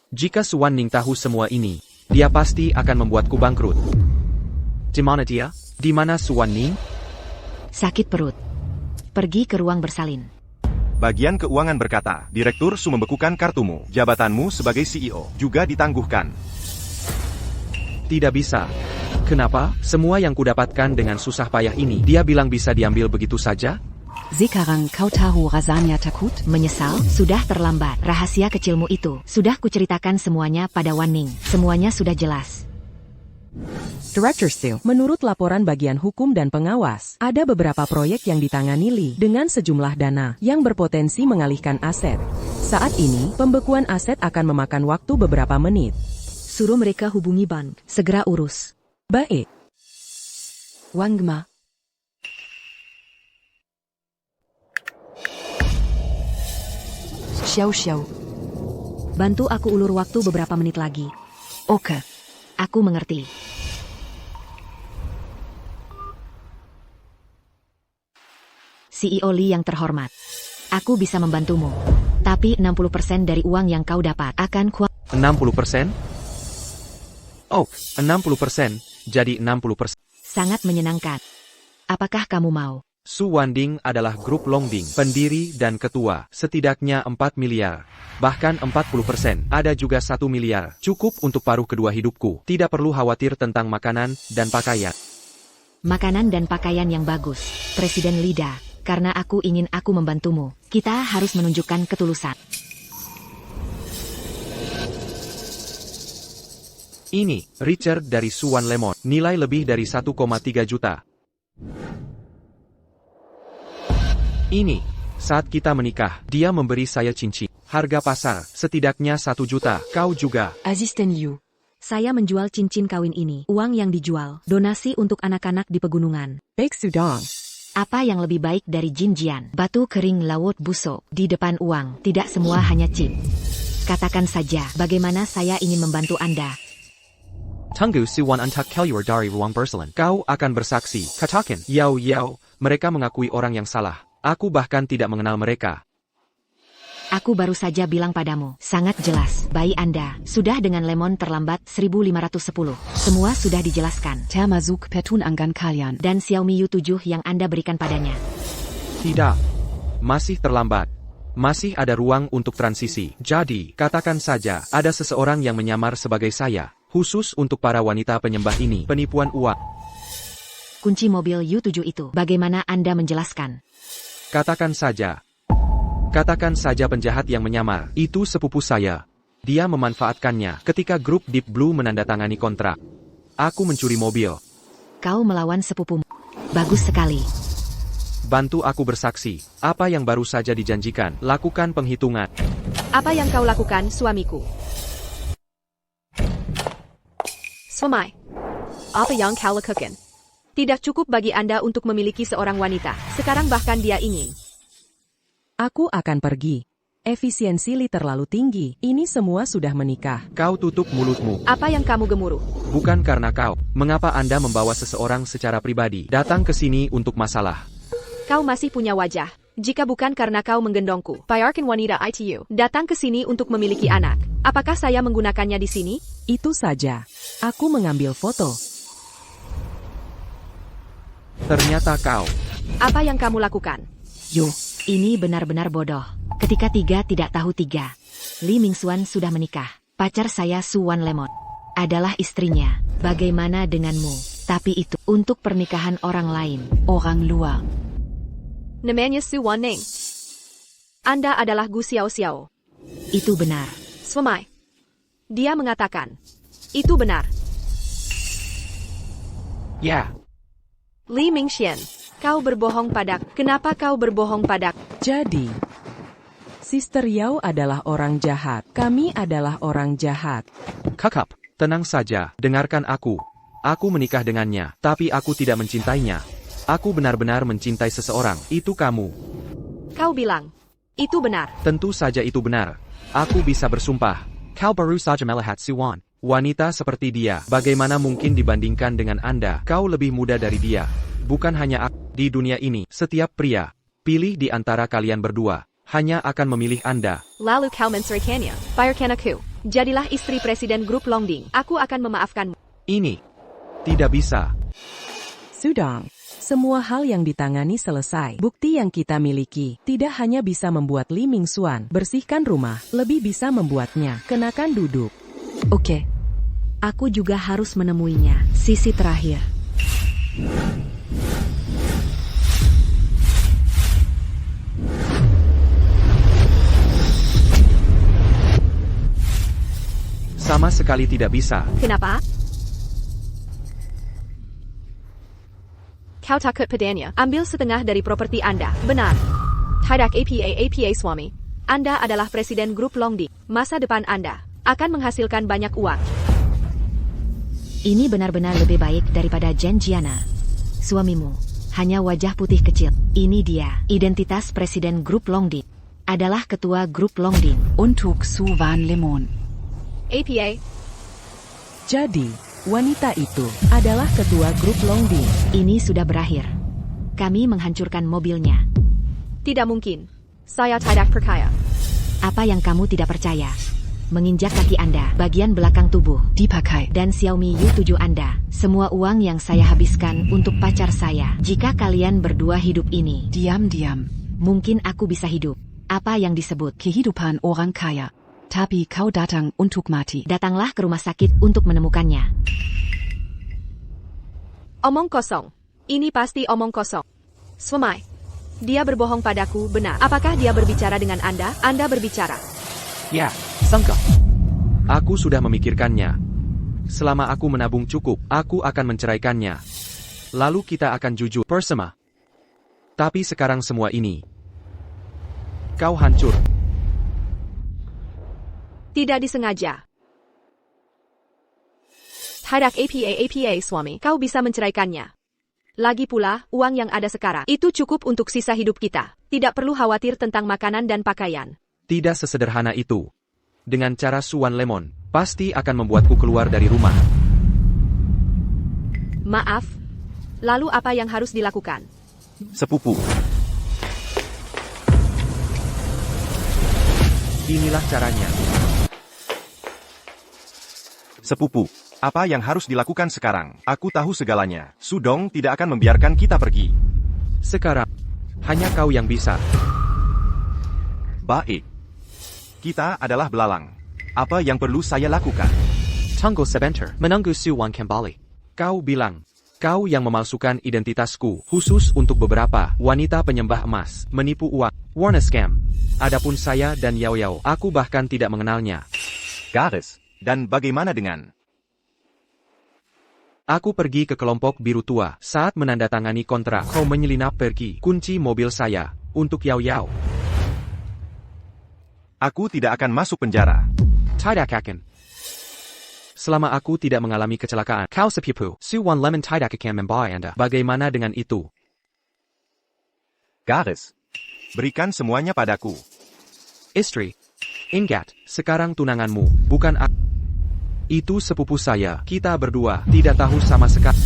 Jika Su Wanning tahu semua ini, dia pasti akan membuatku bangkrut. Di mana dia? Di mana Su Wanning? Sakit perut. Pergi ke ruang bersalin. Bagian keuangan berkata, Direktur Su membekukan kartumu. Jabatanmu sebagai CEO juga ditangguhkan. Tidak bisa. Kenapa? Semua yang kudapatkan dengan susah payah ini, dia bilang bisa diambil begitu saja? Sekarang kau tahu rasanya takut? Menyesal? Sudah terlambat. Rahasia kecilmu itu sudah kuceritakan semuanya pada Wanning. Semuanya sudah jelas. Director Su, menurut laporan bagian hukum dan pengawas, ada beberapa proyek yang ditangani Li dengan sejumlah dana yang berpotensi mengalihkan aset. Saat ini, pembekuan aset akan memakan waktu beberapa menit. Suruh mereka hubungi bank. Segera urus. Baik. Wang Ma. Xiao. Bantu aku ulur waktu beberapa menit lagi. Oke. Aku mengerti. CEO Li yang terhormat. Aku bisa membantumu. Tapi 60% dari uang yang kau dapat akan 60%? Oh, 60%. Jadi 60%. Sangat menyenangkan. Apakah kamu mau? Su Wanning adalah grup Longding, pendiri dan ketua, setidaknya 4 miliar. Bahkan 40%, ada juga 1 miliar. Cukup untuk paruh kedua hidupku. Tidak perlu khawatir tentang makanan dan pakaian. Makanan dan pakaian yang bagus. Presiden Lida, karena aku ingin aku membantumu. Kita harus menunjukkan ketulusan. Ini, Richard dari Suwan Lemon, nilai lebih dari 1,3 juta. Ini, saat kita menikah, dia memberi saya cincin. Harga pasar, setidaknya 1 juta. Kau juga. Asisten Yu. Saya menjual cincin kawin ini. Uang yang dijual, donasi untuk anak-anak di pegunungan. Baik Sudong. Apa yang lebih baik dari jinjian? Batu kering laut busuk, di depan uang, tidak semua hanya chip. Katakan saja, bagaimana saya ingin membantu Anda. Tunggu Suwan Antak Keluar dari ruang bersalin. Kau akan bersaksi. Katakan, Yao, mereka mengakui orang yang salah. Aku bahkan tidak mengenal mereka. Aku baru saja bilang padamu, sangat jelas. Bayi Anda, sudah dengan lemon terlambat 1510. Semua sudah dijelaskan. Termasuk petun anggan kalian. Dan Xiaomi U7 yang Anda berikan padanya. Tidak. Masih terlambat. Masih ada ruang untuk transisi. Jadi, katakan saja, ada seseorang yang menyamar sebagai saya. Khusus untuk para wanita penyembah ini. Penipuan uang. Kunci mobil U7 itu, bagaimana Anda menjelaskan? Katakan saja. Katakan saja penjahat yang menyamar, itu sepupu saya. Dia memanfaatkannya ketika grup Deep Blue menandatangani kontrak. Aku mencuri mobil. Kau melawan sepupumu. Bagus sekali. Bantu aku bersaksi. Apa yang baru saja dijanjikan, lakukan penghitungan. Apa yang kau lakukan, suamiku? Suami. Apa yang kau lakukan? Tidak cukup bagi Anda untuk memiliki seorang wanita. Sekarang bahkan dia ingin. Aku akan pergi. Efisiensi Lee terlalu tinggi. Ini semua sudah menikah. Kau tutup mulutmu. Apa yang kamu gemuruh? Bukan karena kau. Mengapa Anda membawa seseorang secara pribadi datang ke sini untuk masalah? Kau masih punya wajah. Jika bukan karena kau menggendongku, bayarkan wanita ITU datang ke sini untuk memiliki anak. Apakah saya menggunakannya di sini? Itu saja. Aku mengambil foto. Ternyata kau. Apa yang kamu lakukan? Yo, ini benar-benar bodoh. Ketika tiga tidak tahu tiga. Lee Mingxuan sudah menikah. Pacar saya Su Wan Lemon adalah istrinya. Bagaimana denganmu? Tapi itu untuk pernikahan orang lain. Orang luar. Namanya Su Wan Ning. Anda adalah Gu Xiao Xiao. Itu benar. Suami. Dia mengatakan. Itu benar. Ya. Li Mingxian. Kau berbohong padak. Kenapa kau berbohong padak? Jadi, Sister Yao adalah orang jahat. Kami adalah orang jahat. Kakap, tenang saja, dengarkan aku. Aku menikah dengannya, tapi aku tidak mencintainya. Aku benar-benar mencintai seseorang, itu kamu. Kau bilang. Itu benar. Tentu saja itu benar. Aku bisa bersumpah. Kau baru saja melihat Si Wan. Wanita seperti dia, bagaimana mungkin dibandingkan dengan Anda? Kau lebih muda dari dia. Bukan hanya aku. Di dunia ini, setiap pria, pilih di antara kalian berdua, hanya akan memilih Anda. Lalu kau menceraikannya. Bayarkan aku. Jadilah istri Presiden Grup Longding. Aku akan memaafkanmu. Ini tidak bisa. Sudah. Semua hal yang ditangani selesai. Bukti yang kita miliki tidak hanya bisa membuat Lee Mingxuan bersihkan rumah, lebih bisa membuatnya kenakan duduk. Oke. Aku juga harus menemuinya. Sisi terakhir. Sama sekali tidak bisa. Kenapa? Kau takut padanya. Ambil setengah dari properti Anda. Benar. Tidak APA suami. Anda adalah Presiden Grup Longding. Masa depan Anda akan menghasilkan banyak uang. Ini benar-benar lebih baik daripada janjiana. Suamimu hanya wajah putih kecil. Ini dia, identitas Presiden Grup Longding. Adalah ketua Grup Longding. Untuk Su Wan Lemon. APA. Jadi, wanita itu adalah ketua grup Longding. Ini sudah berakhir. Kami menghancurkan mobilnya. Tidak mungkin. Saya tidak percaya. Apa yang kamu tidak percaya? Menginjak kaki Anda, bagian belakang tubuh, dipakai, dan Xiaomi U7 Anda. Semua uang yang saya habiskan untuk pacar saya. Jika kalian berdua hidup ini, diam-diam, mungkin aku bisa hidup. Apa yang disebut kehidupan orang kaya. Tapi kau datang untuk mati. Datanglah ke rumah sakit untuk menemukannya. Omong kosong. Ini pasti omong kosong. Suami. Dia berbohong padaku, benar. Apakah dia berbicara dengan Anda? Anda berbicara. Ya, sangka. Aku sudah memikirkannya. Selama aku menabung cukup, aku akan menceraikannya. Lalu kita akan jujur bersama. Tapi sekarang semua ini. Kau hancur. Tidak disengaja. Tidak APA suami. Kau bisa menceraikannya. Lagi pula, uang yang ada sekarang, itu cukup untuk sisa hidup kita. Tidak perlu khawatir tentang makanan dan pakaian. Tidak sesederhana itu. Dengan cara Su Wan Lemon, pasti akan membuatku keluar dari rumah. Maaf. Lalu apa yang harus dilakukan? Sepupu. Inilah caranya. Sepupu. Apa yang harus dilakukan sekarang? Aku tahu segalanya. Sudong tidak akan membiarkan kita pergi. Sekarang, hanya kau yang bisa. Baik. Kita adalah belalang. Apa yang perlu saya lakukan? Tunggu sebentar, menunggu Su Wan kembali. Kau bilang, Kau yang memalsukan identitasku, khusus untuk beberapa wanita penyembah emas, menipu uang, warna scam. Adapun saya dan Yao Yao, aku bahkan tidak mengenalnya. Garis. Dan bagaimana dengan? Aku pergi ke kelompok biru tua saat menandatangani kontrak. Kau menyelinap pergi kunci mobil saya untuk Yao Yao. Aku tidak akan masuk penjara. Tidak akan. Selama aku tidak mengalami kecelakaan, kau sepupu, Su Wan Lemon tidak akan membawa Anda. Bagaimana dengan itu? Garis. Berikan semuanya padaku. Istri. Ingat, sekarang tunanganmu, bukan aku. Itu sepupu saya, kita berdua, tidak tahu sama sekali.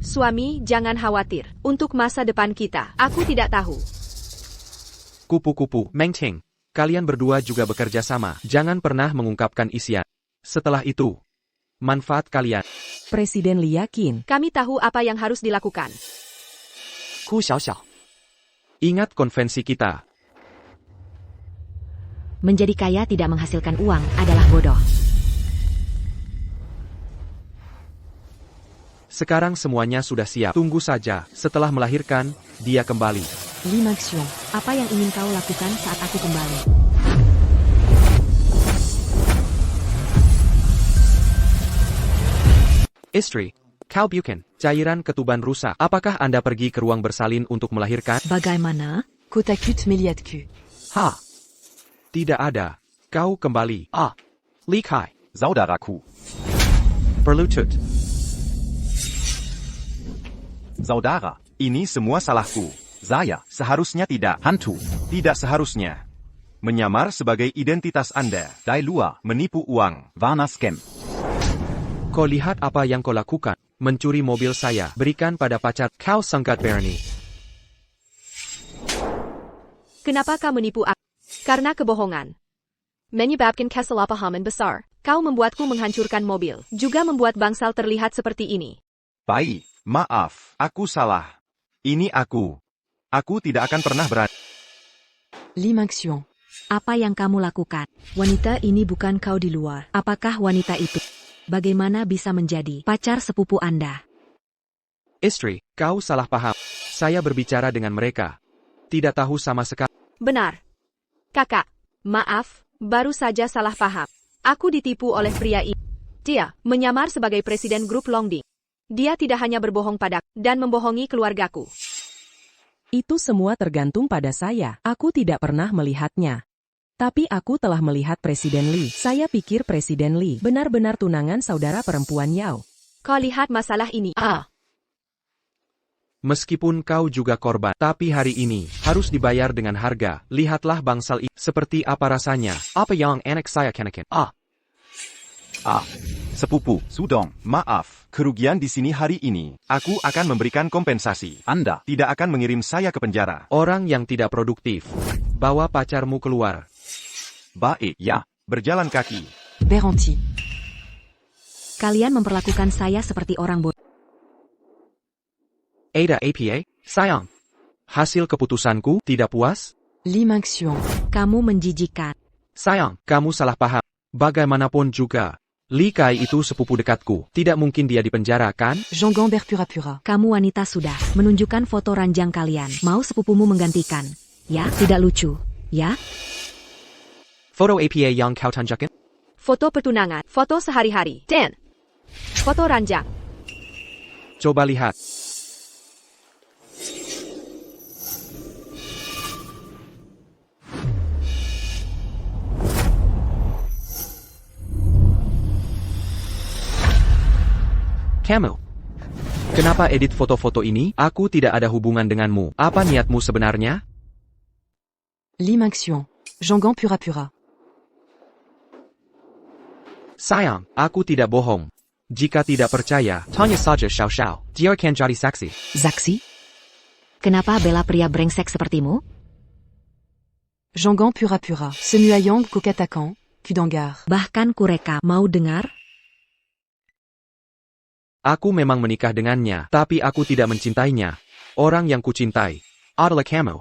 Suami, jangan khawatir. Untuk masa depan kita, aku tidak tahu. Kupu-kupu, Meng Cheng. Kalian berdua juga bekerja sama, jangan pernah mengungkapkan isian. Setelah itu, manfaat kalian. Presiden Li yakin. Kami tahu apa yang harus dilakukan. Ku Xiao. Ingat konvensi kita. Menjadi kaya tidak menghasilkan uang adalah bodoh. Sekarang semuanya sudah siap. Tunggu saja, setelah melahirkan, dia kembali. Li Maxion, apa yang ingin kau lakukan saat aku kembali? Istri, kau bukan, cairan ketuban rusak. Apakah Anda pergi ke ruang bersalin untuk melahirkan? Bagaimana? Côte à côte Méliade-Q. Ha! Tidak ada. Kau kembali. Li Kai. Saudaraku. Berlutut. Saudara, ini semua salahku. Saya seharusnya tidak. Hantu. Tidak seharusnya. Menyamar sebagai identitas Anda. Dari luar, menipu uang. Warna scam. Kau lihat apa yang kau lakukan. Mencuri mobil saya. Berikan pada pacar. Kau sangkat Bernie. Kenapa kau menipu aku? Karena kebohongan. Menyebabkan kesalahpahaman besar. Kau membuatku menghancurkan mobil. Juga membuat bangsal terlihat seperti ini. Baik, maaf. Aku salah. Ini aku. Aku tidak akan pernah berani. Li Maxion. Apa yang kamu lakukan? Wanita ini bukan kau di luar. Apakah wanita itu? Bagaimana bisa menjadi pacar sepupu Anda? Istri, kau salah paham. Saya berbicara dengan mereka. Tidak tahu sama sekali. Benar. Kakak, maaf, baru saja salah paham. Aku ditipu oleh pria ini. Dia menyamar sebagai presiden grup Longding. Dia tidak hanya berbohong padaku dan membohongi keluargaku. Itu semua tergantung pada saya. Aku tidak pernah melihatnya. Tapi aku telah melihat Presiden Li. Saya pikir Presiden Li benar-benar tunangan saudara perempuan Yao. Kau lihat masalah ini. Meskipun kau juga korban, tapi hari ini harus dibayar dengan harga. Lihatlah bangsal ini. Seperti apa rasanya. Apa yang anak saya kenakan? Sepupu, Sudong, maaf. Kerugian di sini hari ini. Aku akan memberikan kompensasi. Anda tidak akan mengirim saya ke penjara. Orang yang tidak produktif. Bawa pacarmu keluar. Baik, ya. Berjalan kaki. Beranti. Kalian memperlakukan saya seperti orang bodoh. Ada APA, sayang. Hasil keputusanku tidak puas? Li Maxion. Kamu menjijikan. Sayang, kamu salah paham. Bagaimanapun juga. Li Kai itu sepupu dekatku. Tidak mungkin dia dipenjara, kan? Jean Gambert pura-pura. Kamu wanita sudah menunjukkan foto ranjang kalian. Mau sepupumu menggantikan? Ya, tidak lucu. Ya? Foto APA yang kau tunjukkan? Foto pertunangan, foto sehari-hari, dan foto ranjang. Coba lihat. Kamu. Kenapa edit foto-foto ini? Aku tidak ada hubungan denganmu. Apa niatmu sebenarnya? Li Maxion. Jean Gambert pura-pura. Sayang, aku tidak bohong. Jika tidak percaya, tanya saja Xiao Xiao. Dia akan jadi saksi. Zaksi? Kenapa bela pria brengsek sepertimu? Jean Gambert pura-pura. Semuayang Kokatakan. Kudangar. Bahkan kureka mau dengar? Aku memang menikah dengannya, tapi aku tidak mencintainya. Orang yang kucintai adalah kamu.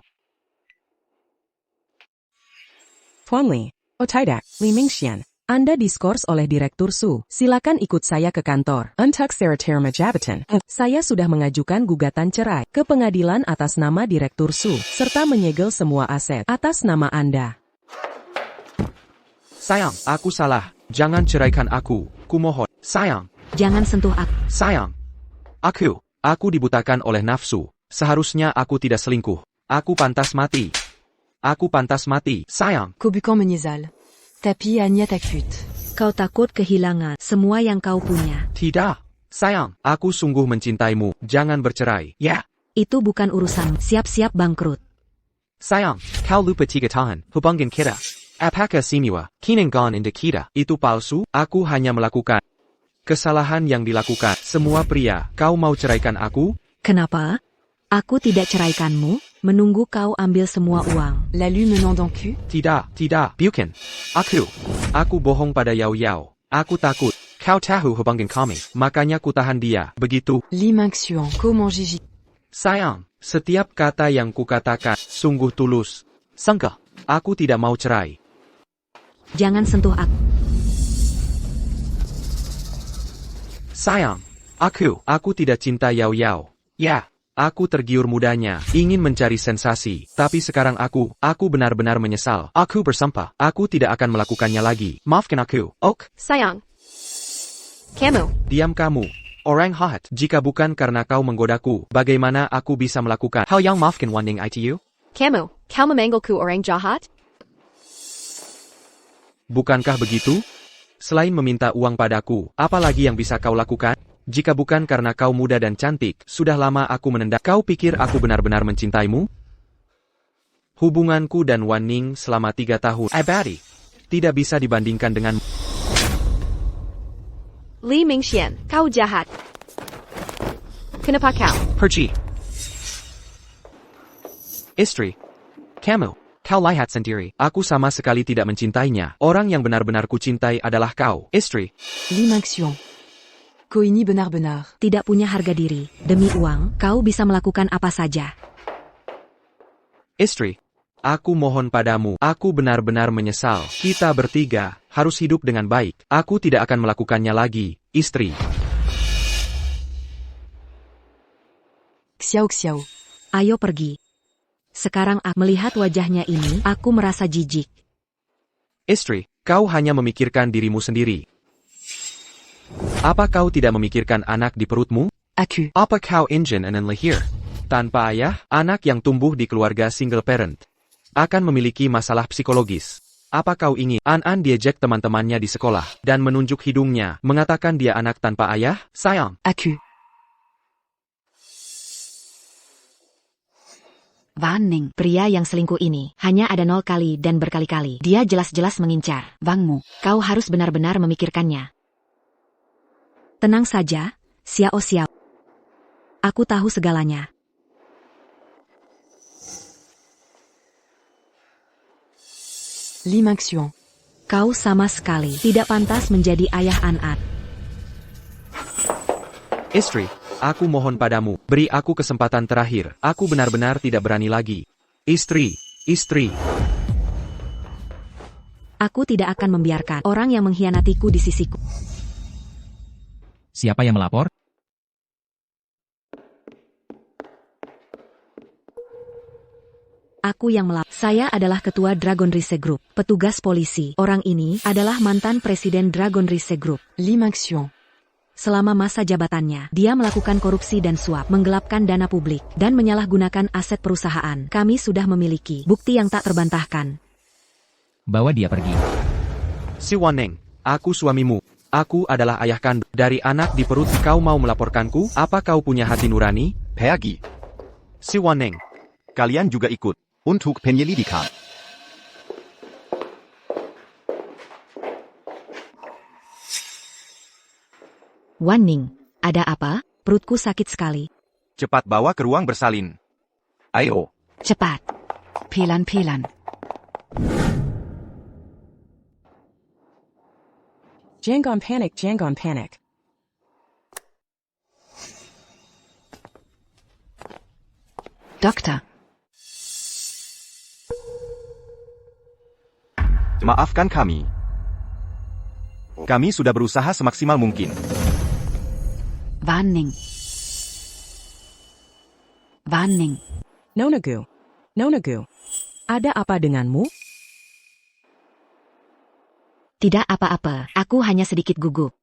Tuan Li, Otaidak, Li Mingxian. Anda diskors oleh Direktur Su. Silakan ikut saya ke kantor. Untuk Seraterma Jabatan. Saya sudah mengajukan gugatan cerai ke pengadilan atas nama Direktur Su, serta menyegel semua aset atas nama Anda. Sayang, aku salah. Jangan ceraikan aku. Kumohon. Sayang, Jangan sentuh aku. sayang. Aku dibutakan oleh nafsu. Seharusnya aku tidak selingkuh. Aku pantas mati. Aku pantas mati, sayang. Kobukan menyesal. Tapi hanya takut. Kau takut kehilangan semua yang kau punya. Tidak, sayang. Aku sungguh mencintaimu. Jangan bercerai, ya. Itu bukan urusan. Siap-siap bangkrut. Sayang, kau lupa 3 tahun. Hubungan kita. Apakah semua kinangan indah kita itu palsu? Aku hanya melakukan kesalahan yang dilakukan semua pria. Kau mau ceraikan aku? Kenapa? Aku tidak ceraikanmu, menunggu kau ambil semua uang. Lalu menant dans cul. Tidak, bukan. Aku bohong pada Yao Yao. Aku takut. Kau tahu hubungan kami, makanya ku tahan dia. Begitu. Li Mingxian. Comment Gigi? Sayang, setiap kata yang kukatakan sungguh tulus. Sangka, aku tidak mau cerai. Jangan sentuh aku. Sayang, aku tidak cinta Yao Yao. Ya, aku tergiur mudanya, ingin mencari sensasi. Tapi sekarang aku benar-benar menyesal. Aku bersumpah, aku tidak akan melakukannya lagi. Maafkan aku. Ok, Sayang. Kamu. diam kamu. Orang jahat. Jika bukan karena kau menggodaku, bagaimana aku bisa melakukan hal yang maafkan Wanding itu? Kamu. Kau memanggilku orang jahat? Bukankah begitu? Selain meminta uang padaku, apa lagi yang bisa kau lakukan? Jika bukan karena kau muda dan cantik, sudah lama aku menendang. Kau pikir aku benar-benar mencintaimu? Hubunganku dan Wan Ning selama 3 tahun abadi tidak bisa dibandingkan dengan Li Mingxian, kau jahat. Kenapa kau? Pergi. Istri, kau lihat sendiri. Aku sama sekali tidak mencintainya. Orang yang benar-benar kucintai adalah kau, istri. Li Mingxian. Kau ini benar-benar. Tidak punya harga diri. Demi uang, kau bisa melakukan apa saja. Istri, aku mohon padamu. Aku benar-benar menyesal. Kita bertiga harus hidup dengan baik. Aku tidak akan melakukannya lagi, istri. Xiao. Ayo pergi. Sekarang aku melihat wajahnya ini, aku merasa jijik. Istri, kau hanya memikirkan dirimu sendiri. Apa kau tidak memikirkan anak di perutmu? Aku. Apa kau ingin anak lahir tanpa ayah? Anak yang tumbuh di keluarga single parent akan memiliki masalah psikologis. Apa kau ingin An diejek teman-temannya di sekolah dan menunjuk hidungnya, mengatakan dia anak tanpa ayah? Sayang. Aku. Wan Ning, pria yang selingkuh ini, hanya ada 0 kali dan berkali-kali. Dia jelas-jelas mengincar Wangmu. Kau harus benar-benar memikirkannya. Tenang saja, Xiao. Aku tahu segalanya. Li Mingxian. Kau sama sekali tidak pantas menjadi ayah An. Istri, aku mohon padamu, beri aku kesempatan terakhir. Aku benar-benar tidak berani lagi. Istri. Aku tidak akan membiarkan orang yang mengkhianatiku di sisiku. Siapa yang melapor? Aku yang melapor. Saya adalah ketua Dragon Rise Group, petugas polisi. Orang ini adalah mantan presiden Dragon Rise Group. Li Mingxian. Selama masa jabatannya, dia melakukan korupsi dan suap, menggelapkan dana publik, dan menyalahgunakan aset perusahaan. Kami sudah memiliki bukti yang tak terbantahkan. Bawa dia pergi. Si Wan Ning, aku suamimu. Aku adalah ayah kandung dari anak di perut. Kau mau melaporkanku? Apa kau punya hati nurani? Pergi. Si Wan Ning, Kalian juga ikut. Untuk penyelidikan. Wan Ning, ada apa? Perutku sakit sekali. Cepat bawa ke ruang bersalin. Ayo. Cepat. Pelan. Jangan panik. Dokter. Maafkan kami. Kami sudah berusaha semaksimal mungkin. Warning. Warning. Nonagu. Nonagu. Ada apa denganmu? Tidak apa-apa, aku hanya sedikit gugup.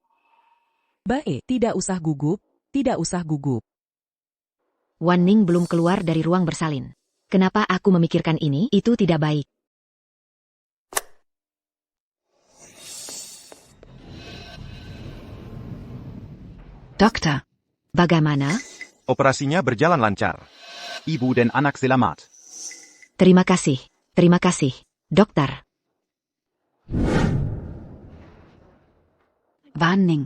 Baik, tidak usah gugup, tidak usah gugup. Wan Ning belum keluar dari ruang bersalin. Kenapa aku memikirkan ini? Itu tidak baik. Dokter. Bagaimana? Operasinya berjalan lancar. Ibu dan anak selamat. Terima kasih, dokter. Warning.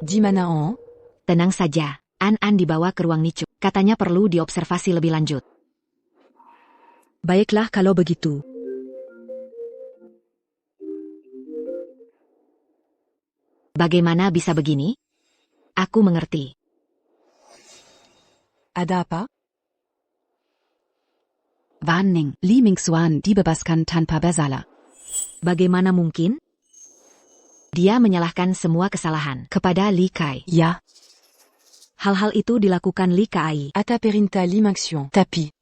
Dimana? Tenang saja, An dibawa ke ruang Nicu. Katanya perlu diobservasi lebih lanjut. Baiklah kalau begitu. Bagaimana bisa begini? Aku mengerti. Ada apa? Warning. Li Mingxuan dibebaskan tanpa bersalah. Bagaimana mungkin? Dia menyalahkan semua kesalahan kepada Li Kai. Ya. Hal-hal itu dilakukan Li Kai. Ata perinta Li Mingxuan. Tapi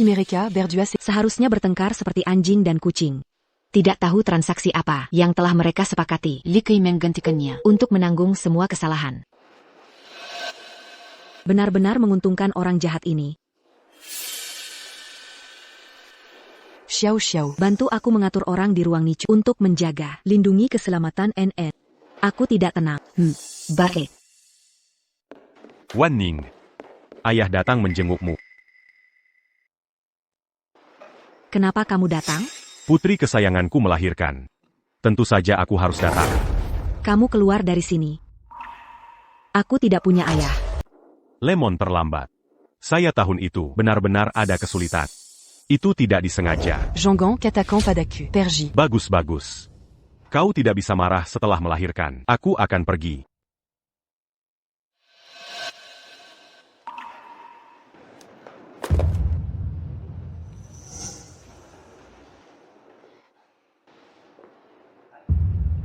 mereka berdua Seharusnya bertengkar seperti anjing dan kucing. Tidak tahu transaksi apa yang telah mereka sepakati. Li Kai menggantikannya. Untuk menanggung semua kesalahan. Benar-benar menguntungkan orang jahat ini. Xiao Xiao. Bantu aku mengatur orang di ruang Nicu untuk menjaga, lindungi keselamatan NN. Aku tidak tenang. Baik. Wan Ning. Ayah datang menjengukmu. Kenapa kamu datang? Putri kesayanganku melahirkan. Tentu saja aku harus datang. Kamu keluar dari sini. Aku tidak punya ayah. Lemon terlambat. Saya tahun itu benar-benar ada kesulitan. Itu tidak disengaja. Jongan katakan padaku. Pergi. Bagus-bagus. Kau tidak bisa marah setelah melahirkan. Aku akan pergi.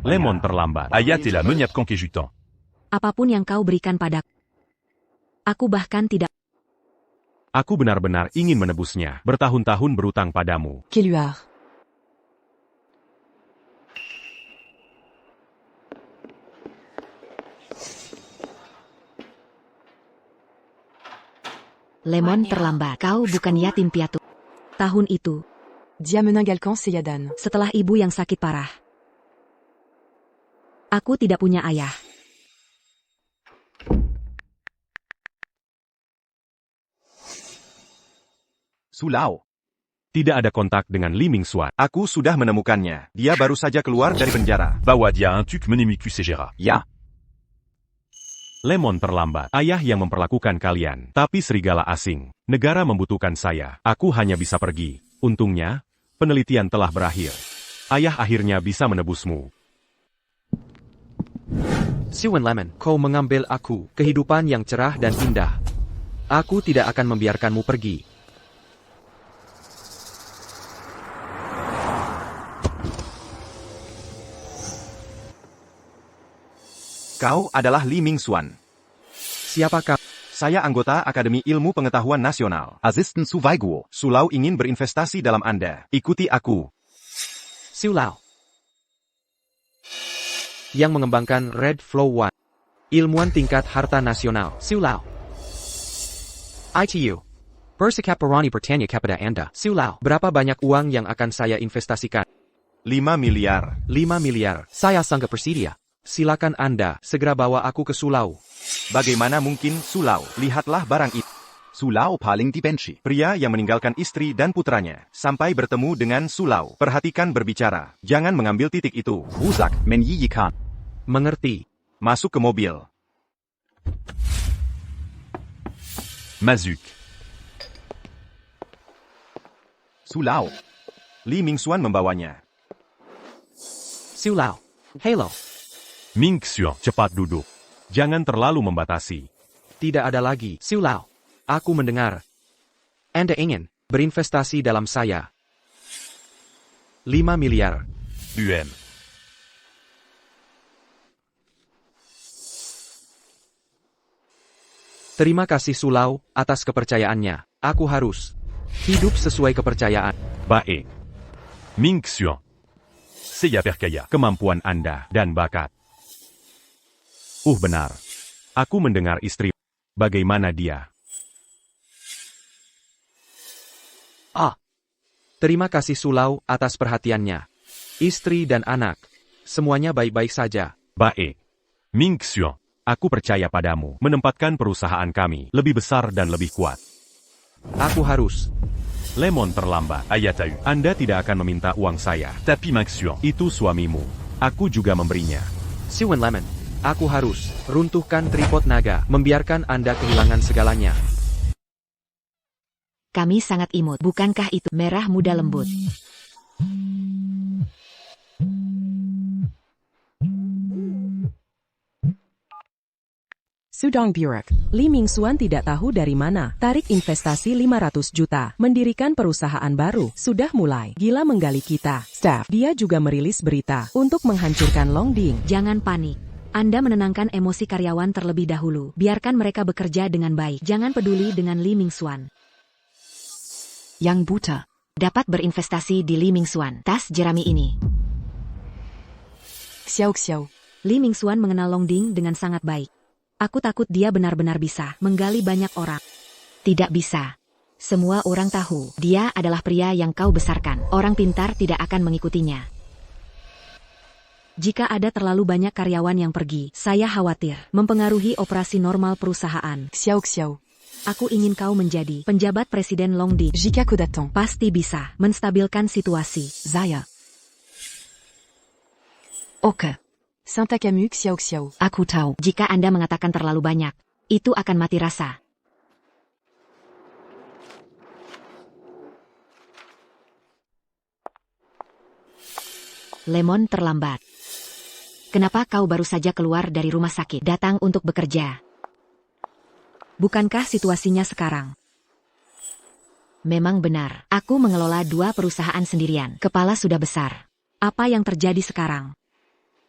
Lemon terlambat. Aya la menyapkan kejutan. Apapun yang kau berikan padaku. Aku bahkan tidak. Aku benar-benar ingin menebusnya. Bertahun-tahun berutang padamu. Keluar. Lemon terlambat. Kau bukan yatim piatu. Tahun itu, Dia meninggalkan Seyadan. setelah ibu yang sakit parah. Aku tidak punya ayah. Sulao. Tidak ada kontak dengan Li Mingxuan. Aku sudah menemukannya. Dia baru saja keluar dari penjara. Bawa dia un truc menemiku segera. Ya. Lemon terlambat. Ayah yang memperlakukan kalian. Tapi serigala asing. Negara membutuhkan saya. Aku hanya bisa pergi. Untungnya, penelitian telah berakhir. Ayah akhirnya bisa menebusmu. Siwan Lemon, kau mengambil aku, kehidupan yang cerah dan indah. Aku tidak akan membiarkanmu pergi. Kau adalah Li Mingxuan. Siapakah? Saya anggota Akademi Ilmu Pengetahuan Nasional. Asisten Suvaiguo. Sulau ingin berinvestasi dalam Anda. Ikuti aku. Sulao. Yang mengembangkan Red Flow One. Ilmuwan tingkat harta nasional. Sulao. ITU. Bersikaparani bertanya kepada Anda. Sulao. Berapa banyak uang yang akan saya investasikan? 5 miliar. 5 miliar. Saya sangat bersedia. Silakan Anda segera bawa aku ke Sulau. Bagaimana mungkin Sulau? Lihatlah barang itu. Sulau paling dibenci. Pria yang meninggalkan istri dan putranya. Sampai bertemu dengan Sulau. Perhatikan berbicara. Jangan mengambil titik itu. Wuzak menyiyikan. Mengerti. Masuk ke mobil. Mazuk. Sulau. Li Mingxuan membawanya. Sulau. Halo. Mingxuan, cepat duduk. Jangan terlalu membatasi. Tidak ada lagi. Sulau. Aku mendengar. Anda ingin berinvestasi dalam saya. 5 miliar. Terima kasih Sulau, atas kepercayaannya. Aku harus hidup sesuai kepercayaan. Baik. Ming Xiong. Saya percaya kemampuan Anda dan bakat. Benar. Aku mendengar istri. Bagaimana dia? Terima kasih Sulau, atas perhatiannya. Istri dan anak. Semuanya baik-baik saja. Baik. Ming Xiong. Aku percaya padamu menempatkan perusahaan kami lebih besar dan lebih kuat. Aku harus. Lemon terlambat. Ayatau. Anda tidak akan meminta uang saya. Tapi Ming Xiong. Itu suamimu. Aku juga memberinya. Siwen Lemon. Aku harus runtuhkan tripod naga, membiarkan Anda kehilangan segalanya. Kami sangat imut, bukankah itu merah muda lembut? Sudong Burek, Li Mingxuan tidak tahu dari mana. Tarik investasi 500 juta. Mendirikan perusahaan baru. Sudah mulai. Gila menggali kita. Staff. Dia juga merilis berita untuk menghancurkan Longding. Jangan panik. Anda menenangkan emosi karyawan terlebih dahulu. Biarkan mereka bekerja dengan baik. Jangan peduli dengan Li Mingxuan. Yang buta. Dapat berinvestasi di Li Mingxuan. Tas jerami ini. Xiao Xiao. Li Mingxuan mengenal Longding dengan sangat baik. Aku takut dia benar-benar bisa menggali banyak orang. Tidak bisa. Semua orang tahu, dia adalah pria yang kau besarkan. Orang pintar tidak akan mengikutinya. Jika ada terlalu banyak karyawan yang pergi, saya khawatir mempengaruhi operasi normal perusahaan. Xiao Xiao. Aku ingin kau menjadi penjabat Presiden Longding. Jika ku datang. Pasti bisa menstabilkan situasi. Zaya. Oke. Santa Camus Xiao Xiao. Aku tahu, jika Anda mengatakan terlalu banyak, itu akan mati rasa. Lemon terlambat. Kenapa kau baru saja keluar dari rumah sakit, datang untuk bekerja? Bukankah situasinya sekarang? Memang benar, aku mengelola 2 perusahaan sendirian. Kepala sudah besar. Apa yang terjadi sekarang?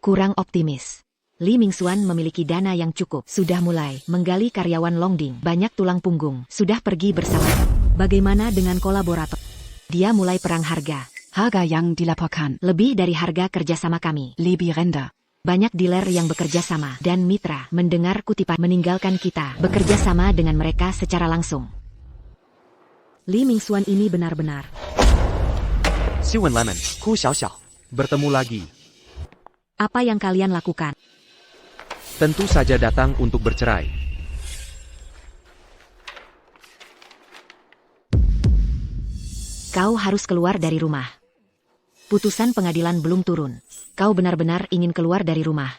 Kurang optimis. Li Mingxuan memiliki dana yang cukup. Sudah mulai menggali karyawan Longding. Banyak tulang punggung. Sudah pergi bersama. Bagaimana dengan kolaborator? Dia mulai perang harga. Harga yang dilaporkan. Lebih dari harga kerjasama kami. Lebih rendah. Banyak dealer yang bekerja sama. Dan mitra mendengar kutipan meninggalkan kita. Bekerja sama dengan mereka secara langsung. Li Mingxuan ini benar-benar. Siwen Lemon, Ku Xiao. Bertemu lagi. Apa yang kalian lakukan? Tentu saja datang untuk bercerai. Kau harus keluar dari rumah. Putusan pengadilan belum turun. Kau benar-benar ingin keluar dari rumah.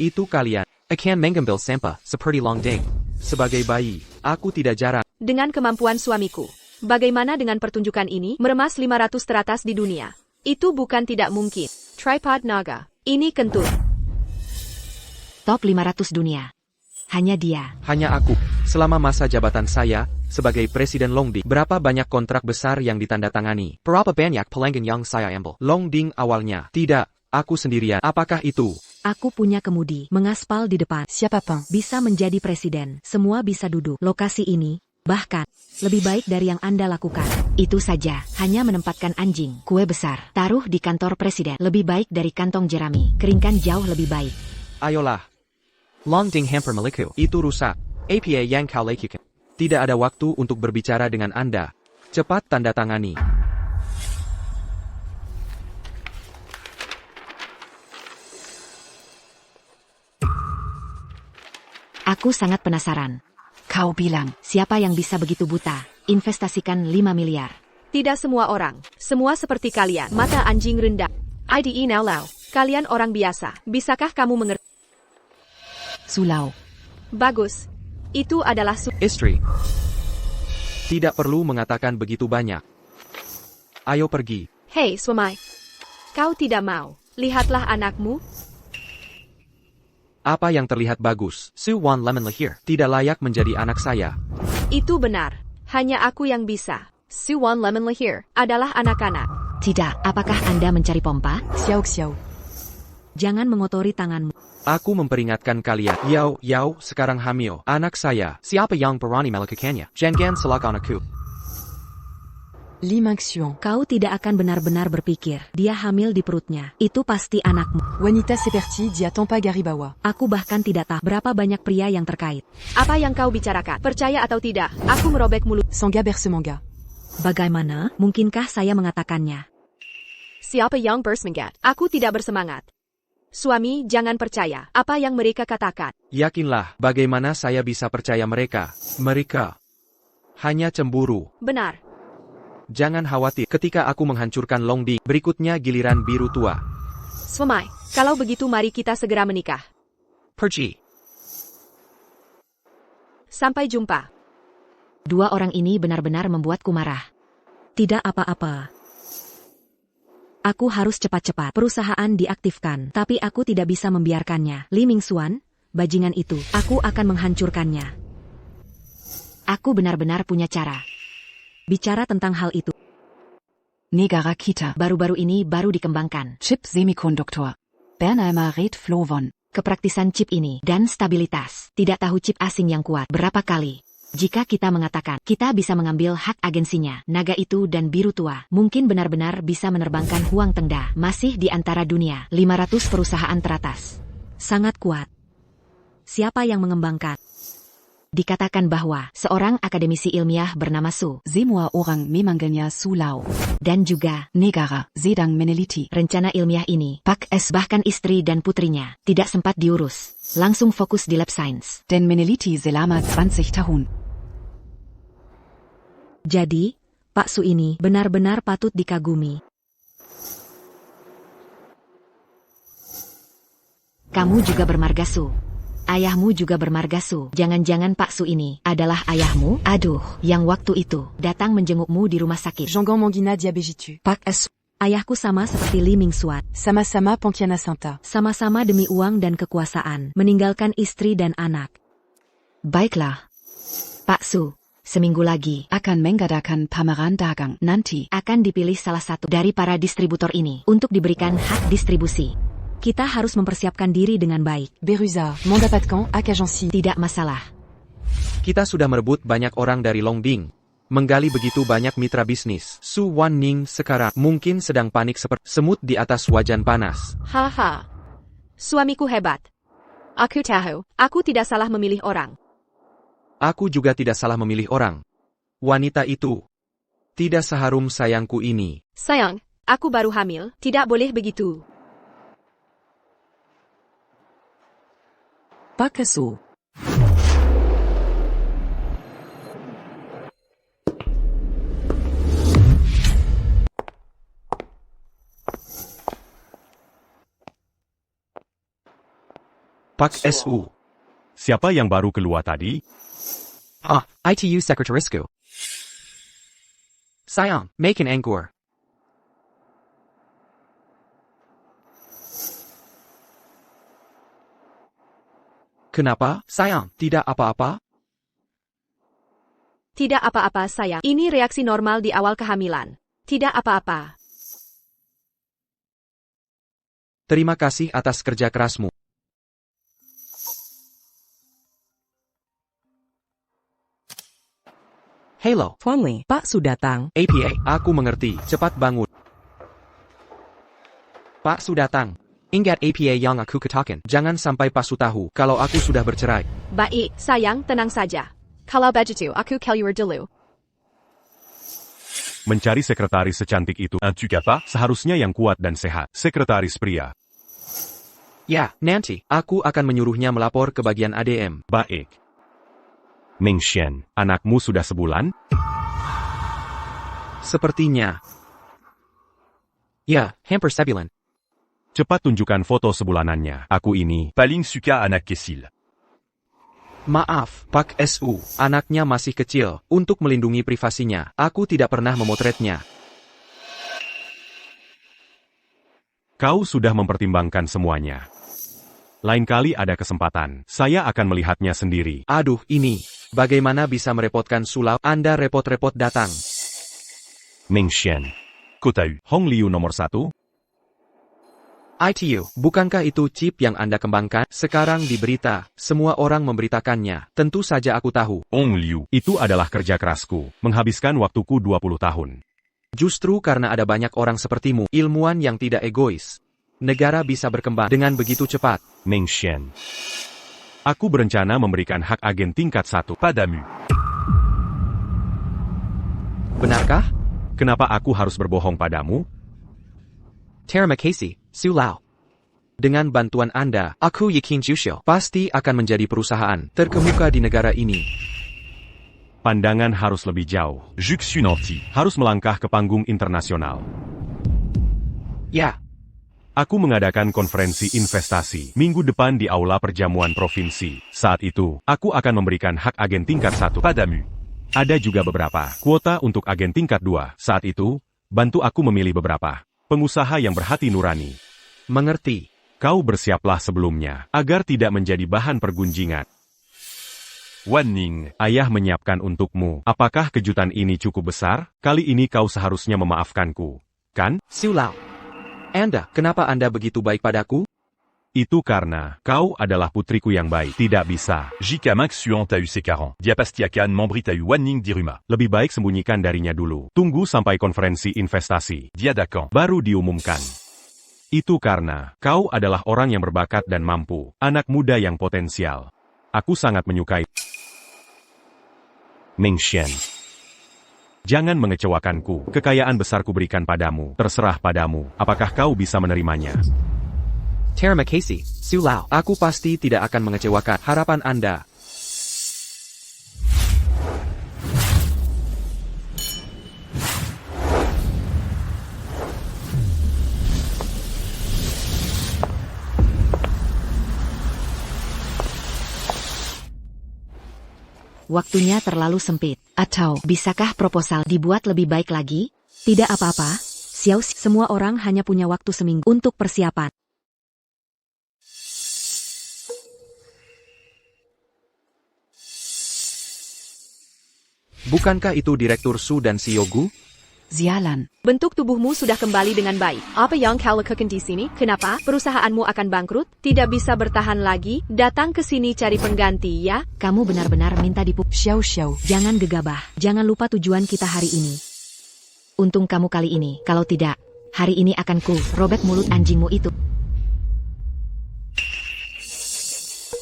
Itu kalian. Akan mengambil sampah, seperti Longding. Sebagai bayi, aku tidak jarang. Dengan kemampuan suamiku, bagaimana dengan pertunjukan ini? Meremas 500 teratas di dunia. Itu bukan tidak mungkin. Tripod naga. Ini kentut. Top 500 dunia. Hanya dia. Hanya aku. Selama masa jabatan saya, sebagai Presiden Longding, berapa banyak kontrak besar yang ditandatangani? Berapa banyak pelanggan yang saya ambil? Longding awalnya. Tidak, aku sendirian. Apakah itu? Aku punya kemudi. Mengaspal di depan. Siapa pun Bisa menjadi presiden. Semua bisa duduk. Lokasi ini, bahkan, lebih baik dari yang Anda lakukan. Itu saja, hanya menempatkan anjing, kue besar, taruh di kantor presiden. Lebih baik dari kantong jerami. Keringkan jauh lebih baik. Ayolah. Longding hamper milikku. Itu rusak. APA yang kau lakukan. Tidak ada waktu untuk berbicara dengan Anda. Cepat tanda tangani. Aku sangat penasaran. kau bilang. Siapa yang bisa begitu buta? Investasikan 5 miliar. Tidak semua orang. Semua seperti kalian. Mata anjing rendah. IDE now lau. Kalian orang biasa. Bisakah kamu mengerti? Sulau. Bagus. Itu adalah Istri. Tidak perlu mengatakan begitu banyak. Ayo pergi. Hei, suami. Kau tidak mau. Lihatlah anakmu. Apa yang terlihat bagus? Su Wan Lemon lahir. Tidak layak menjadi anak saya. Itu benar. Hanya aku yang bisa. Su Wan Lemon lahir adalah anak-anak. Tidak, apakah Anda mencari pompa? Xiao Xiao. Jangan mengotori tanganmu. Aku memperingatkan kalian. Yao, sekarang hamil. Anak saya. Siapa yang berani melakukannya? Jangan salahkan aku. Li Mingxuan. Kau tidak akan benar-benar berpikir. Dia hamil di perutnya. Itu pasti anakmu. Wanita seperti dia tanpa Garibawa. Aku bahkan tidak tahu berapa banyak pria yang terkait. Apa yang kau bicarakan? Percaya atau tidak, aku merobek mulut. Sangga bersemangat. Bagaimana? Mungkinkah saya mengatakannya? Siapa yang bersemangat? Aku tidak bersemangat. Suami, jangan percaya apa yang mereka katakan. Yakinlah, bagaimana saya bisa percaya mereka? Mereka hanya cemburu. Benar. Jangan khawatir ketika aku menghancurkan Longding. Berikutnya giliran biru tua. Semai, kalau begitu mari kita segera menikah. Pergi. Sampai jumpa. Dua orang ini benar-benar membuatku marah. Tidak apa-apa. Aku harus cepat-cepat. Perusahaan diaktifkan, tapi aku tidak bisa membiarkannya. Li Mingxuan, bajingan itu, aku akan menghancurkannya. Aku benar-benar punya cara. Bicara tentang hal itu. Negara kita. Baru-baru ini baru dikembangkan. Chip Semikonduktor. Bernheimer Red Flovon. Kepraktisan chip ini dan stabilitas. Tidak tahu chip asing yang kuat. Berapa kali? Jika kita mengatakan, kita bisa mengambil hak agensinya, naga itu dan biru tua, mungkin benar-benar bisa menerbangkan Huang Tengda, masih di antara dunia, 500 perusahaan teratas. Sangat kuat. Siapa yang mengembangkan? Dikatakan bahwa seorang akademisi ilmiah bernama Su, Semua orang memanggilnya Sulau. dan juga Negara Sedang meneliti. rencana ilmiah ini, Pak S bahkan istri dan putrinya, tidak sempat diurus. Langsung fokus di lab science. Dan meneliti selama 20 tahun. Jadi, Pak Su ini benar-benar patut dikagumi. Kamu juga bermarga Su. Ayahmu juga bermarga Su. Jangan-jangan Pak Su ini adalah ayahmu? Aduh, yang waktu itu datang menjengukmu di rumah sakit. Jangan Mangina Diabejitu. Pak S. Ayahku sama seperti Li Mingxuan. Sama-sama Pontiana Santa. Sama-sama demi uang dan kekuasaan, meninggalkan istri dan anak. Baiklah. Pak Su, seminggu lagi Akan mengadakan pameran dagang nanti. akan dipilih salah satu dari para distributor ini untuk diberikan hak distribusi. Kita harus mempersiapkan diri dengan baik. Beruza, mendapatkan hak agensi. Tidak masalah. Kita sudah merebut banyak orang dari Longding. Menggali begitu banyak mitra bisnis. Su Wanning sekarang mungkin sedang panik seperti semut di atas wajan panas. Haha. Suamiku hebat. Aku tahu, aku tidak salah memilih orang. Aku juga tidak salah memilih orang. Wanita itu tidak seharum sayangku ini. Sayang, aku baru hamil, tidak boleh begitu. Pak Su. Pak SU. Siapa yang baru keluar tadi? ITU Sekretarisku. Sayang, make an anchor. Kenapa, sayang? Tidak apa-apa? Tidak apa-apa sayang, ini reaksi normal di awal kehamilan. Tidak apa-apa. Terima kasih atas kerja kerasmu. Halo, Tuan Li, Pak Su datang. APA, aku mengerti. Cepat bangun. Pak Su datang. Ingat APA yang aku katakan. Jangan sampai Pak Su tahu kalau aku sudah bercerai. Baik, sayang, tenang saja. Kalau begitu, aku keluar dulu. Mencari sekretaris secantik itu juga Pak, seharusnya yang kuat dan sehat. Sekretaris pria. Ya, nanti, aku akan menyuruhnya melapor ke bagian ADM. Baik. Ming Xian, anakmu sudah sebulan? Sepertinya. Ya, hampir sebulan. Cepat tunjukkan foto sebulanannya. Aku ini paling suka anak kecil. Maaf, Pak SU, anaknya masih kecil. Untuk melindungi privasinya, aku tidak pernah memotretnya. Kau sudah mempertimbangkan semuanya. Lain kali ada kesempatan, saya akan melihatnya sendiri. Aduh, ini. Bagaimana bisa merepotkan Sulau? Anda repot-repot datang. Ming Xian. Quota U. Hong Liu nomor 1. ITU, bukankah itu chip yang Anda kembangkan? Sekarang di berita, semua orang memberitakannya. Tentu saja aku tahu. Hong Liu. Itu adalah kerja kerasku, menghabiskan waktuku 20 tahun. Justru karena ada banyak orang sepertimu, ilmuwan yang tidak egois, negara bisa berkembang dengan begitu cepat. Meng Xian. Aku berencana memberikan hak agen tingkat 1 padamu. Benarkah? Kenapa aku harus berbohong padamu? Terima kasih, Su Lao. Dengan bantuan Anda, aku yakin Jusho pasti akan menjadi perusahaan terkemuka di negara ini. Pandangan harus lebih jauh. Juxu Nanti harus melangkah ke panggung internasional. Ya, Aku mengadakan konferensi investasi minggu depan di Aula Perjamuan Provinsi. Saat itu, aku akan memberikan hak agen tingkat 1 padamu. Ada juga beberapa kuota untuk agen tingkat 2. Saat itu, bantu aku memilih beberapa pengusaha yang berhati nurani. mengerti. Kau bersiaplah sebelumnya, agar tidak menjadi bahan pergunjingan. Wan Ning, ayah menyiapkan untukmu. Apakah kejutan ini cukup besar? Kali ini kau seharusnya memaafkanku, kan? Su Lao. Anda, kenapa Anda begitu baik padaku? Itu karena kau adalah putriku yang baik. Tidak bisa. Jika Max Xuan t'a eu ses 40, Diapastiakan membrit t'a eu Wan Ning diruma. Lebih baik sembunyikan darinya dulu. Tunggu sampai konferensi investasi Diadakan. baru diumumkan. Itu karena kau adalah orang yang berbakat dan mampu. Anak muda yang potensial. Aku sangat menyukai Meng Xian. Jangan mengecewakanku. Kekayaan besar kuberikan padamu. Terserah padamu. Apakah kau bisa menerimanya? Terima kasih, Su Lao. Aku pasti tidak akan mengecewakan harapan Anda. Waktunya terlalu sempit. Atau, bisakah proposal dibuat lebih baik lagi? Tidak apa-apa, Xiao, semua orang hanya punya waktu seminggu untuk persiapan. Bukankah itu Direktur Su dan CEO Gu? Sialan. Bentuk tubuhmu sudah kembali dengan baik. Apa yang kau lakukan di sini? Kenapa? Perusahaanmu akan bangkrut? Tidak bisa bertahan lagi? Datang ke sini cari pengganti, ya? Kamu benar-benar minta Xiao Xiao. Jangan gegabah. Jangan lupa tujuan kita hari ini. Untung kamu kali ini. Kalau tidak, hari ini akan ku robek mulut anjingmu itu.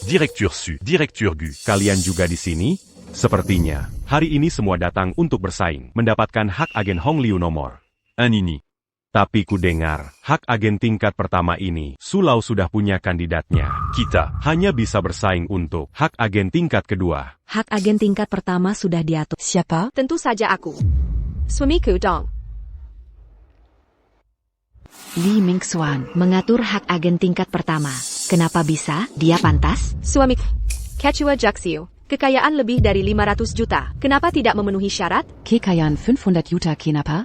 Direktur Su, Direktur Gu. Kalian juga di sini? Sepertinya, hari ini semua datang untuk bersaing, mendapatkan hak agen Hong Liu nomor Un ini. Tapi ku dengar, hak agen tingkat pertama ini, Su Lao sudah punya kandidatnya. Kita hanya bisa bersaing untuk hak agen tingkat kedua. Hak agen tingkat pertama sudah diatur. Siapa? Tentu saja aku. Suamiku dong. Li Mingxuan mengatur hak agen tingkat pertama. Kenapa bisa? Dia pantas? Suamiku. Ketua Juxiu. Kekayaan lebih dari 500 juta. Kenapa tidak memenuhi syarat? Kekayaan 500 juta kenapa?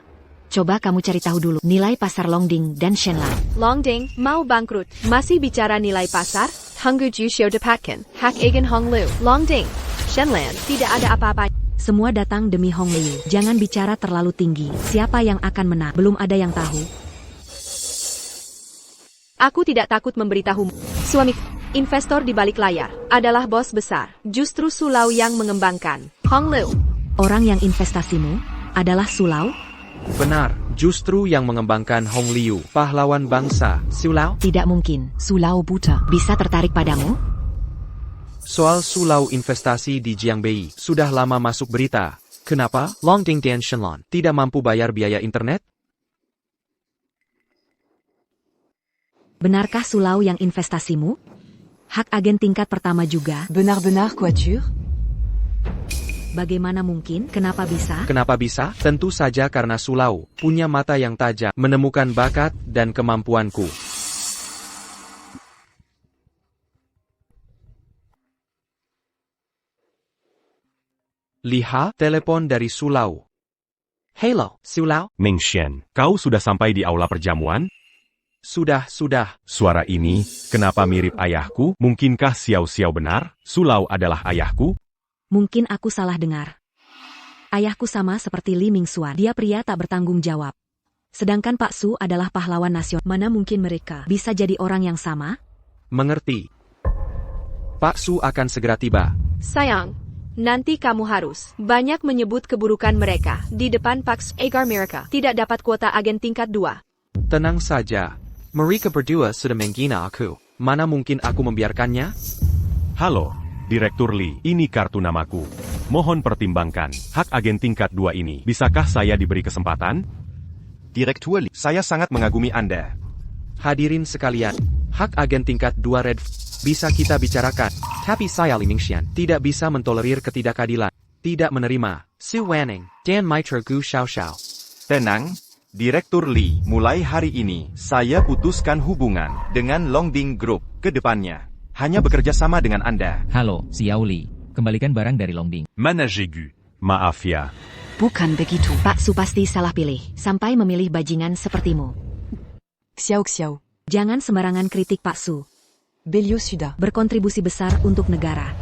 Coba kamu cari tahu dulu nilai pasar Longding dan Shenlan. Longding, mau bangkrut. Masih bicara nilai pasar? Hanggu Jusho dapatkan. Hak agen Hong Liu. Longding. Shenlan, tidak ada apa-apa. Semua datang demi Hong Liu. Jangan bicara terlalu tinggi. Siapa yang akan menang? Belum ada yang tahu. Aku tidak takut memberitahumu. Suamiku. Investor di balik layar adalah bos besar. Justru Su Lao yang mengembangkan Hong Liu. Orang yang investasimu adalah Su Lao? Benar, justru yang mengembangkan Hong Liu, pahlawan bangsa. Su Lao? Tidak mungkin. Su Lao buta. Bisa tertarik padamu? Soal Su Lao investasi di Jiangbei sudah lama masuk berita. Kenapa? Longding dan Shenlan tidak mampu bayar biaya internet? Benarkah Su Lao yang investasimu? Hak agen tingkat pertama juga. Benar-benar kuatur? Bagaimana mungkin? Kenapa bisa? Kenapa bisa? Tentu saja karena Su Lao punya mata yang tajam, menemukan bakat dan kemampuanku. Lihat telepon dari Su Lao. Halo, Su Lao. Meng Xian, kau sudah sampai di aula perjamuan? Sudah. Suara ini, kenapa mirip ayahku? Mungkinkah Xiao Xiao benar? Su Lao adalah ayahku? Mungkin aku salah dengar. Ayahku sama seperti Li Mingxuan. Dia pria tak bertanggung jawab. Sedangkan Pak Su adalah pahlawan nasional. Mana mungkin mereka bisa jadi orang yang sama? Mengerti. Pak Su akan segera tiba. Sayang, nanti kamu harus banyak menyebut keburukan mereka di depan Pax agar mereka tidak dapat kuota agen tingkat 2. Tenang saja. Mereka berdua sudah menghina aku. Mana mungkin aku membiarkannya? Halo, Direktur Lee, ini kartu namaku. Mohon pertimbangkan, hak agen tingkat 2 ini. Bisakah saya diberi kesempatan? Direktur Lee, saya sangat mengagumi Anda. Hadirin sekalian, hak agen tingkat 2 Red bisa kita bicarakan. Tapi saya Li Mingxian tidak bisa mentolerir ketidakadilan. Tidak menerima Su Wanning dan Mitra Gu Xiaoxiao. Tenang, Direktur Lee, mulai hari ini, saya putuskan hubungan dengan Longding Group ke depannya. Hanya bekerja sama dengan Anda. Halo, Xiao Li. Kembalikan barang dari Longding. Managegu. Maaf ya. Bukan begitu. Pak Su pasti salah pilih, sampai memilih bajingan sepertimu. Xiao Xiao. Jangan sembarangan kritik Pak Su. Belio Suda. Berkontribusi besar untuk negara.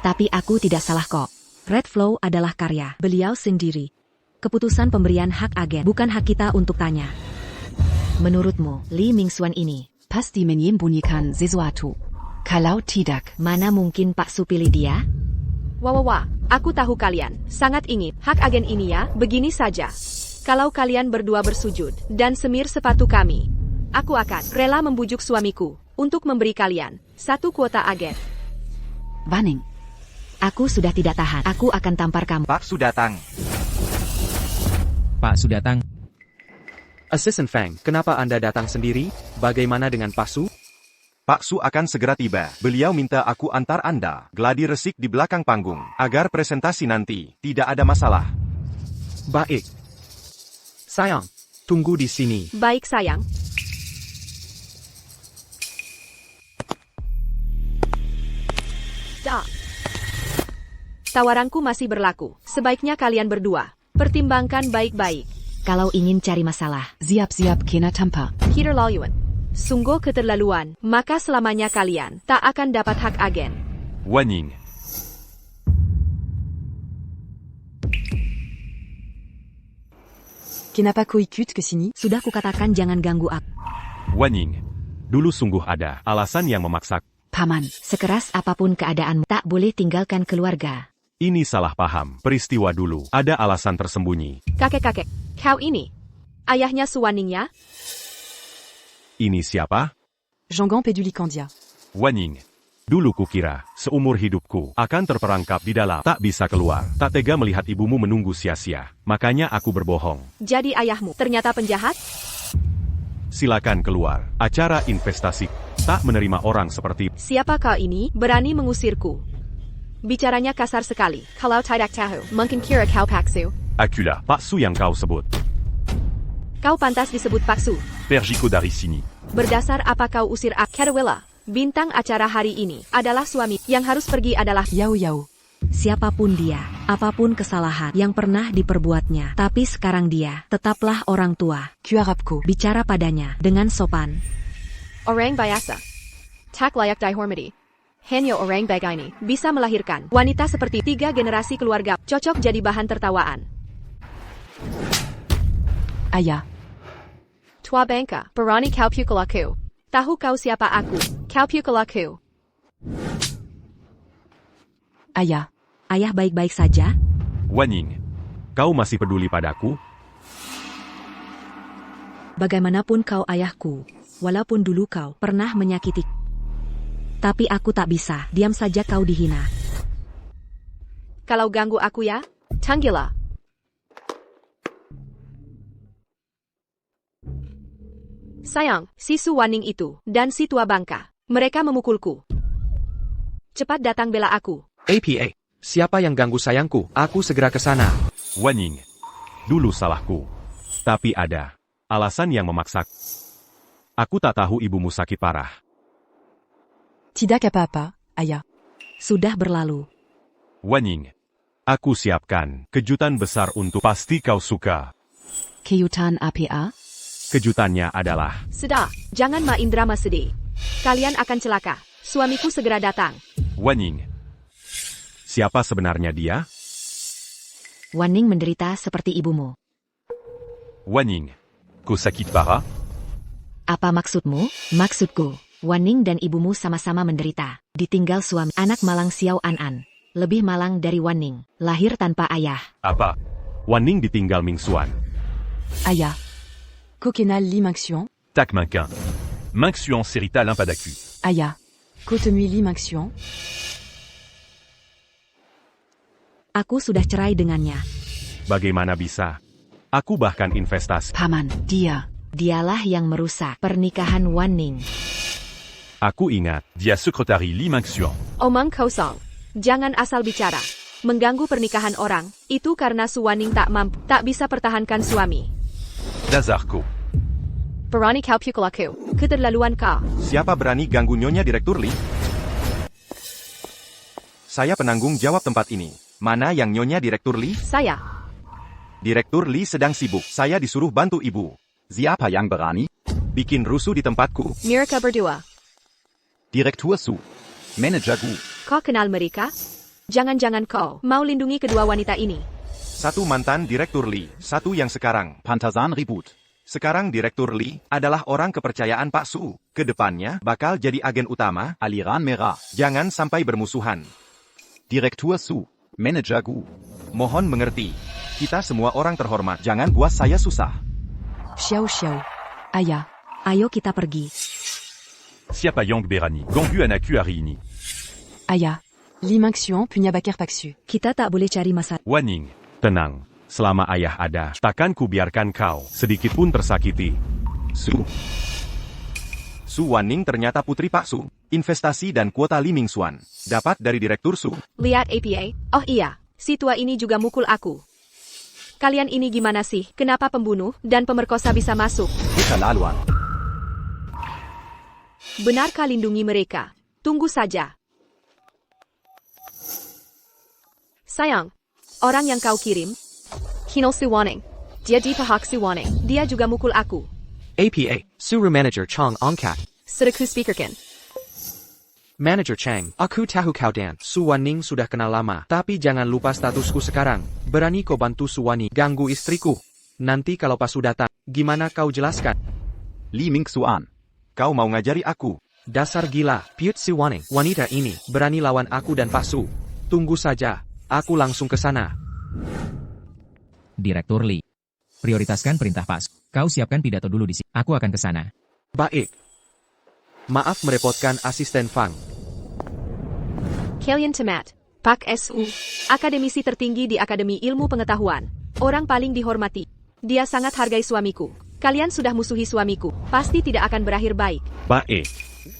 Tapi aku tidak salah kok. Red Flow adalah karya beliau sendiri. Keputusan pemberian hak agen bukan hak kita untuk tanya. Menurutmu, Li Mingxuan ini Pasti menyembunyikan sesuatu. Kalau tidak, mana mungkin Pak Su pilih dia? Wah, aku tahu kalian sangat ingin hak agen ini ya. Begini saja. Kalau kalian berdua bersujud dan semir sepatu kami, aku akan rela membujuk suamiku untuk memberi kalian 1 kuota agen. Wanning. Aku sudah tidak tahan. Aku akan tampar kamu. Pak Su datang. Pak Su datang. Assistant Fang, kenapa Anda datang sendiri? Bagaimana dengan Pak Su? Pak Su akan segera tiba. Beliau minta aku antar Anda, gladi resik di belakang panggung, agar presentasi nanti tidak ada masalah. Baik. Sayang, tunggu di sini. Baik sayang. Tawaranku masih berlaku. Sebaiknya kalian berdua pertimbangkan baik-baik. Kalau ingin cari masalah, Siap-siap kena tampak. Peter Lawyuan, sungguh keterlaluan. Maka selamanya kalian tak akan dapat hak agen. Wanning. Kenapa kau ikut ke sini? sudah kukatakan jangan ganggu aku. Wanning. Dulu sungguh ada alasan yang memaksa. Paman. Sekeras apapun keadaanmu, tak boleh tinggalkan keluarga. Ini salah paham. Peristiwa dulu. Ada alasan tersembunyi. Kakek-kakek, kau ini ayahnya Suwaning ya? Ini siapa? Jangan peduli Candia. Wanning. Dulu kukira, seumur hidupku, akan terperangkap di dalam, tak bisa keluar. Tak tega melihat ibumu menunggu sia-sia. Makanya aku berbohong. Jadi ayahmu ternyata penjahat? Silakan keluar. Acara investasi. Tak menerima orang seperti. Siapa kau ini berani mengusirku? Bicaranya kasar sekali. Kalau tidak tahu, mungkin kira kau Paksu. Akulah, Pak Su yang kau sebut. Kau pantas disebut Paksu. Pergico dari sini. Berdasar apa kau usir Kedawila? Bintang acara hari ini adalah suami. Yang harus pergi adalah Yao Yao. Siapapun dia, apapun kesalahan yang pernah diperbuatnya, tapi sekarang dia tetaplah orang tua. Kuarapku. Bicara padanya dengan sopan. orang biasa. Tak layak dihormati. Hanya orang baik ini bisa melahirkan wanita seperti 3 generasi keluarga, cocok jadi bahan tertawaan. Ayah. Tua bangka, berani kau pukul aku. Tahu kau siapa aku? Kau pukul aku. Ayah. Ayah baik-baik saja? Wanning. Kau masih peduli padaku? Bagaimanapun kau ayahku, walaupun dulu kau pernah menyakiti. Tapi aku tak bisa, diam saja kau dihina. Kalau ganggu aku ya, tanggila. Sayang, si Suwaning itu, dan si tua bangka, mereka memukulku. Cepat datang bela aku. APA, siapa yang ganggu sayangku? Aku segera ke sana. Wanning. Dulu salahku. Tapi ada alasan yang memaksa. Aku tak tahu ibumu sakit parah. Tidak apa-apa, ayah. Sudah berlalu. Wanning. Aku siapkan kejutan besar untuk pasti kau suka. Kejutan APA? Kejutannya adalah Sudah, jangan main drama sedih. Kalian akan celaka. Suamiku segera datang. Wanning. Siapa sebenarnya dia? Wanning menderita seperti ibumu. Wanning. Kosakit para? Apa maksudmu? Maksudku, Wan Ning dan ibumu sama-sama menderita. Ditinggal suami, anak malang Xiao An. Lebih malang dari Wan Ning. Lahir tanpa ayah. Apa? Wan Ning ditinggal Ming Xuan. Aya. Coquenal li Minxion. Tac Minquin. Minxian serita limpadacu. Aya. Cotemui li Minxion. Aku sudah cerai dengannya. Bagaimana bisa? Aku bahkan investasi. Paman, dia. Dialah yang merusak pernikahan Wan Ning. Aku ingat. Dia sekretari Li Minxian. Omong kosong. Jangan asal bicara. Mengganggu pernikahan orang, itu karena Su Wan Ning tak bisa pertahankan suami. Dazarko. Berani kau pukul aku. Keterlaluan kau. Siapa berani ganggu Nyonya Direktur Li? Saya penanggung jawab tempat ini. Mana yang Nyonya Direktur Li? Saya. Direktur Li sedang sibuk. Saya disuruh bantu ibu. Siapa yang berani? Bikin rusuh di tempatku. Mereka berdua. Direktur Su. Manajer Gu. Kau kenal mereka? Jangan-jangan kau mau lindungi kedua wanita ini. Satu mantan Direktur Li, satu yang sekarang. Pantazan ribut. Sekarang Direktur Li adalah orang kepercayaan Pak Su. Kedepannya bakal jadi agen utama. Aliran merah. Jangan sampai bermusuhan. Direktur Su. Manajer Gu. Mohon mengerti. Kita semua orang terhormat. Jangan buat saya susah. Xiao Xiao. Aya. Ayo kita pergi. Siapa Yang Berani. Gangu Anaku Harini. Aya. Li Minxion punya bakir paksu. Kita tak boleh cari masalah. Wan Ning. Tenang. Selama ayah ada, takkan ku biarkan kau sedikit pun tersakiti. Su Wan Ning ternyata putri Pak Su. Investasi dan kuota Li Mingxuan. Dapat dari Direktur Su. Lihat APA. Oh iya, si tua ini juga mukul aku. Kalian ini gimana sih? Kenapa pembunuh dan pemerkosa bisa masuk? Keterlaluan. Benarkah lindungi mereka? Tunggu saja. Sayang, orang yang kau kirim, Hinol Su Wan Ning. Dia di pihak Su Wan Ning. Dia juga mukul aku. APA, Suru Manager Chong Ongkat. Sudah ku speakerkan. Manager Chang, aku tahu kau dan Su Wan Ning sudah kenal lama. Tapi jangan lupa statusku sekarang. Berani kau bantu Su Wan Ning ganggu istriku. Nanti kalau Pak Su datang, gimana kau jelaskan? Li Mingxuan. Kau mau ngajari aku? Dasar gila, Piut Su Wan Ning. Wanita ini berani lawan aku dan Pak Su. Tunggu saja, aku langsung ke sana. Direktur Li. Prioritaskan perintah Pak Su. Kau siapkan pidato dulu di sini. Aku akan ke sana. Baik. Maaf merepotkan asisten Fang. Kalian Temat. Pak SU. Akademisi tertinggi di Akademi Ilmu Pengetahuan. Orang paling dihormati. Dia sangat hargai suamiku. Kalian sudah musuhi suamiku. Pasti tidak akan berakhir baik. Baik.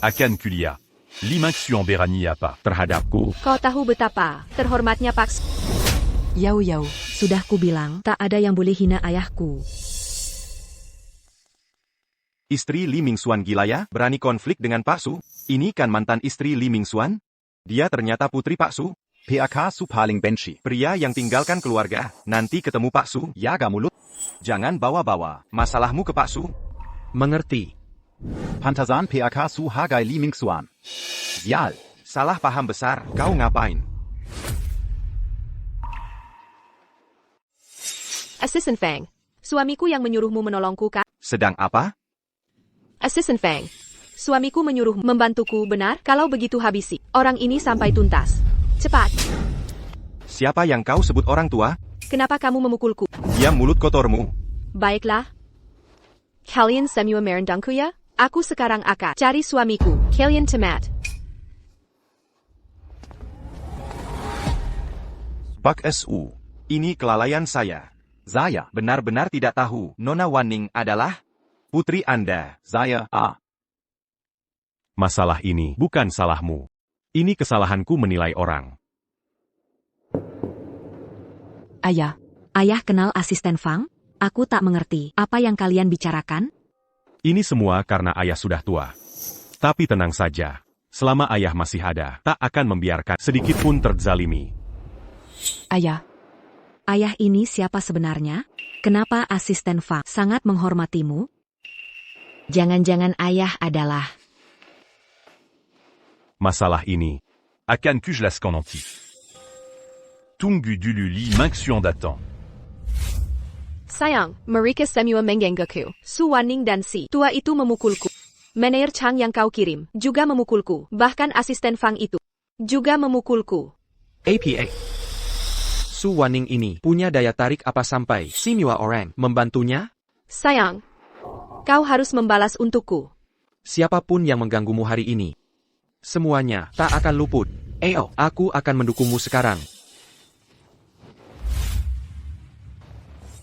Akan Kulia. Li Minxian Berani apa? Terhadapku. Kau tahu betapa terhormatnya Pak SU. Yao Yao. Sudah ku bilang, tak ada yang boleh hina ayahku. Istri Li Mingxuan gila ya? Berani konflik dengan Pak Su? Ini kan mantan istri Li Mingxuan? Dia ternyata putri Pak Su? PAK Su paling benci. Pria yang tinggalkan keluarga. Nanti ketemu Pak Su? Jaga mulut. Jangan bawa-bawa masalahmu ke Pak Su. Mengerti. Pantazan PAK Su hargai Li Mingxuan. Sial. Salah paham besar. Kau ngapain? Assistant Fang. Suamiku yang menyuruhmu menolongku kan? Sedang apa? Assistant Fang. Suamiku menyuruh membantuku, benar? Kalau begitu habisi orang ini sampai tuntas. Cepat. Siapa yang kau sebut orang tua? Kenapa kamu memukulku? Diam mulut kotormu. Baiklah. Kalian semua merendangku ya? Aku sekarang akan cari suamiku. Kalian Temat. Pak SU. Ini kelalaian saya. Saya. Benar-benar tidak tahu Nona Wan Ning adalah putri Anda. Saya Masalah ini bukan salahmu. Ini kesalahanku menilai orang. Aya. Ayah kenal asisten Fang? Aku tak mengerti. Apa yang kalian bicarakan? Ini semua karena ayah sudah tua. Tapi tenang saja. Selama ayah masih ada, tak akan membiarkan sedikit pun terzalimi. Aya. Ayah ini siapa sebenarnya? Kenapa asisten Fang sangat menghormatimu? Jangan-jangan ayah adalah... Masalah ini. Akan Kujlaskan Anti. Tungu Dulu Li Minxian Datan. Sayang, mereka semua menggangguku. Su Wanning dan si tua itu memukulku. Manajer Chang yang kau kirim juga memukulku. Bahkan asisten Fang itu juga memukulku. APA. Su Wanning ini punya daya tarik apa sampai semua orang membantunya? Sayang, kau harus membalas untukku. Siapapun yang mengganggumu hari ini, semuanya tak akan luput. Aku akan mendukungmu sekarang.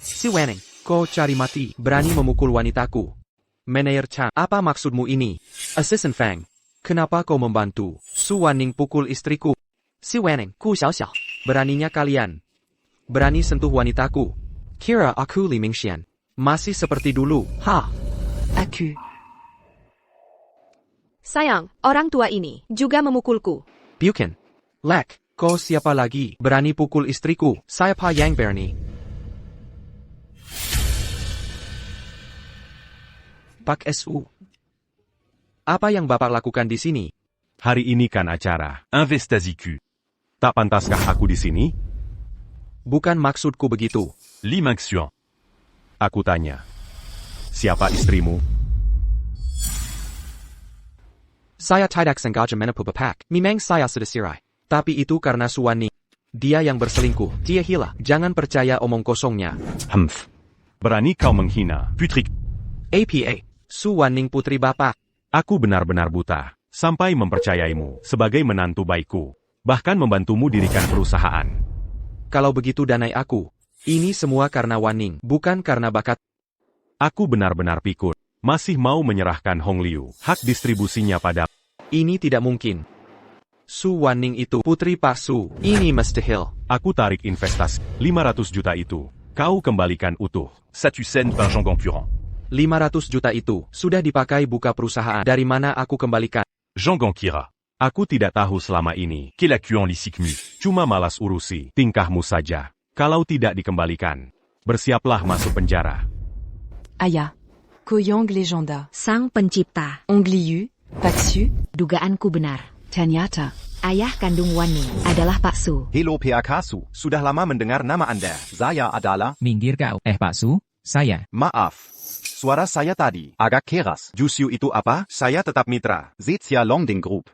Si Wanning, kau cari mati, berani memukul wanitaku. Manajer Chang, apa maksudmu ini? Assistant Fang, kenapa kau membantu Su Wanning pukul istriku? Si Wanning, ku xiao. Beraninya kalian berani sentuh wanitaku. Kira aku Li Mingxian masih seperti dulu, ha? Aku. Sayang, orang tua ini juga memukulku. Bukan. Lek, kau siapa lagi berani pukul istriku? Saya Pa Yang berani. Pak SU. Apa yang Bapak lakukan di sini? Hari ini kan acara. Investasiku. Tak pantaskah aku di sini? Bukan maksudku begitu. Li Mingxuan. Aku tanya. Siapa istrimu? Saya tidak sengaja menipu Bapak. Memang saya sudah sirai. Tapi itu karena Su Wanning. Dia yang berselingkuh. Dia hilang. Jangan percaya omong kosongnya. Humph. Berani kau menghina putri. APA. Su Wanning putri Bapak. Aku benar-benar buta. Sampai mempercayaimu sebagai menantu baikku. Bahkan membantumu dirikan perusahaan. Kalau begitu danai aku. Ini semua karena Wanning. Bukan karena bakat. Aku benar-benar pikir. Masih mau menyerahkan Hong Liu. Hak distribusinya pada. Ini tidak mungkin. Su Wanning itu putri Pak Su. Ini mustahil. Aku tarik investasi 500 juta itu. Kau kembalikan utuh. Satusen par Jean Concurrent. 500 juta itu sudah dipakai buka perusahaan. Dari mana aku kembalikan? Jean Gonkira. Aku tidak tahu selama ini. Kelakuan Li Sikmu. Cuma malas urusi tingkahmu saja. Kalau tidak dikembalikan, bersiaplah masuk penjara. Aya. Koyang Legenda. Sang pencipta. Ongliu. Paksu. Dugaanku benar. Tanyata. Ayah kandung Wanning adalah Pak Su. Hello PAK Su, sudah lama mendengar nama Anda. Saya adalah... Minggir kau. Pak Su, saya. Maaf. Suara saya tadi agak keras. Jusyu itu apa? Saya tetap mitra. Zezia Longding Group.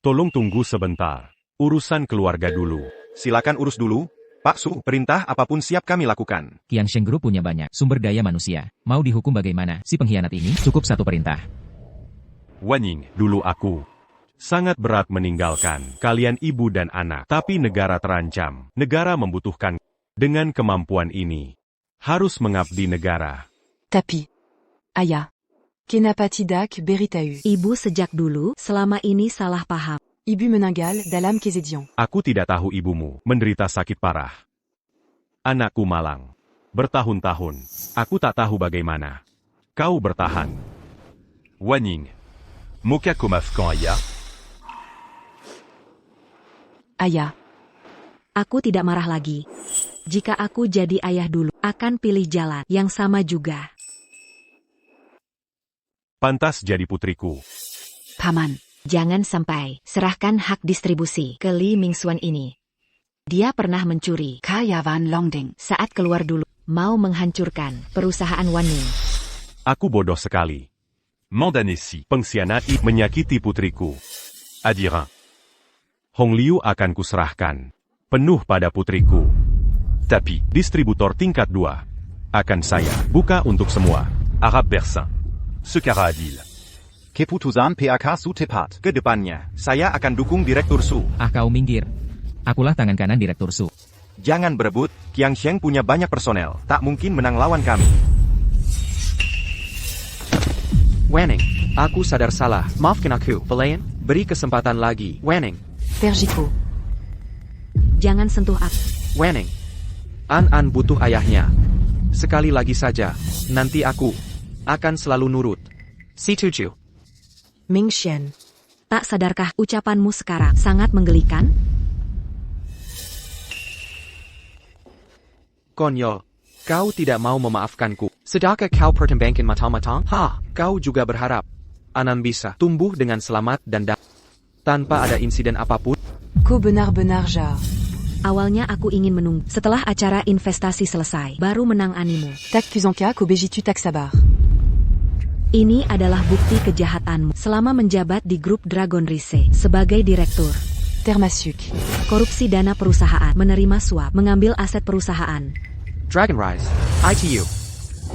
Tolong tunggu sebentar. Urusan keluarga dulu. Silakan urus dulu. Pak Su, perintah apapun siap kami lakukan. Qiangsheng Group punya banyak sumber daya manusia. Mau dihukum bagaimana si pengkhianat ini? Cukup satu perintah. Wanning, dulu aku sangat berat meninggalkan kalian ibu dan anak. Tapi negara terancam. Negara membutuhkan. Dengan kemampuan ini, harus mengabdi negara. Tapi. Aya. Kenapa tidak beritahu? Ibu sejak dulu selama ini salah paham. Ibu meninggal dalam kejadian. Aku tidak tahu ibumu menderita sakit parah. Anakku malang. Bertahun-tahun. Aku tak tahu bagaimana. Kau bertahan. Wanning. Moka Komafkan Aya. Aya. Aku tidak marah lagi. Jika aku jadi ayah dulu, akan pilih jalan yang sama juga. Pantas jadi putriku. Paman. Jangan sampai serahkan hak distribusi ke Li Mingxuan ini. Dia pernah mencuri Kayawan Longding. saat keluar dulu, mau menghancurkan perusahaan Wanning. Aku bodoh sekali. Mandanesi. Pengkhianat menyakiti putriku. Adirin. Hong Liu akan kuserahkan. Penuh pada putriku. Tapi. Distributor tingkat 2. Akan saya buka untuk semua. Arab Bersin. Sekara Adil. Keputusan PAK Su tepat. Kedepannya, saya akan dukung Direktur Su. Kau minggir. Akulah tangan kanan Direktur Su. Jangan berebut, Qiangsheng punya banyak personel. Tak mungkin menang lawan kami. Wanning, aku sadar salah. Maafkan aku, pelayan. Beri kesempatan lagi. Wanning. Perjiko. Jangan sentuh aku. Wanning. An butuh ayahnya. Sekali lagi saja. Nanti aku akan selalu nurut. Setuju. Mingxian. Tak sadarkah ucapanmu sekarang sangat menggelikan? Konyol. Kau tidak mau memaafkanku. Sedangkan kau pertimbangkan matang-matang? Kau juga berharap Anan bisa tumbuh dengan selamat dan tanpa ada insiden apapun? Kau benar-benar jahat. Awalnya aku ingin menunggu setelah acara investasi selesai, baru menang animu. Tak Kusanka Kobejitu Tak Sabar. Ini adalah bukti kejahatanmu selama menjabat di grup Dragon Rise sebagai direktur. Termasuk. Korupsi dana perusahaan, menerima suap, mengambil aset perusahaan. Dragon Rise, ITU.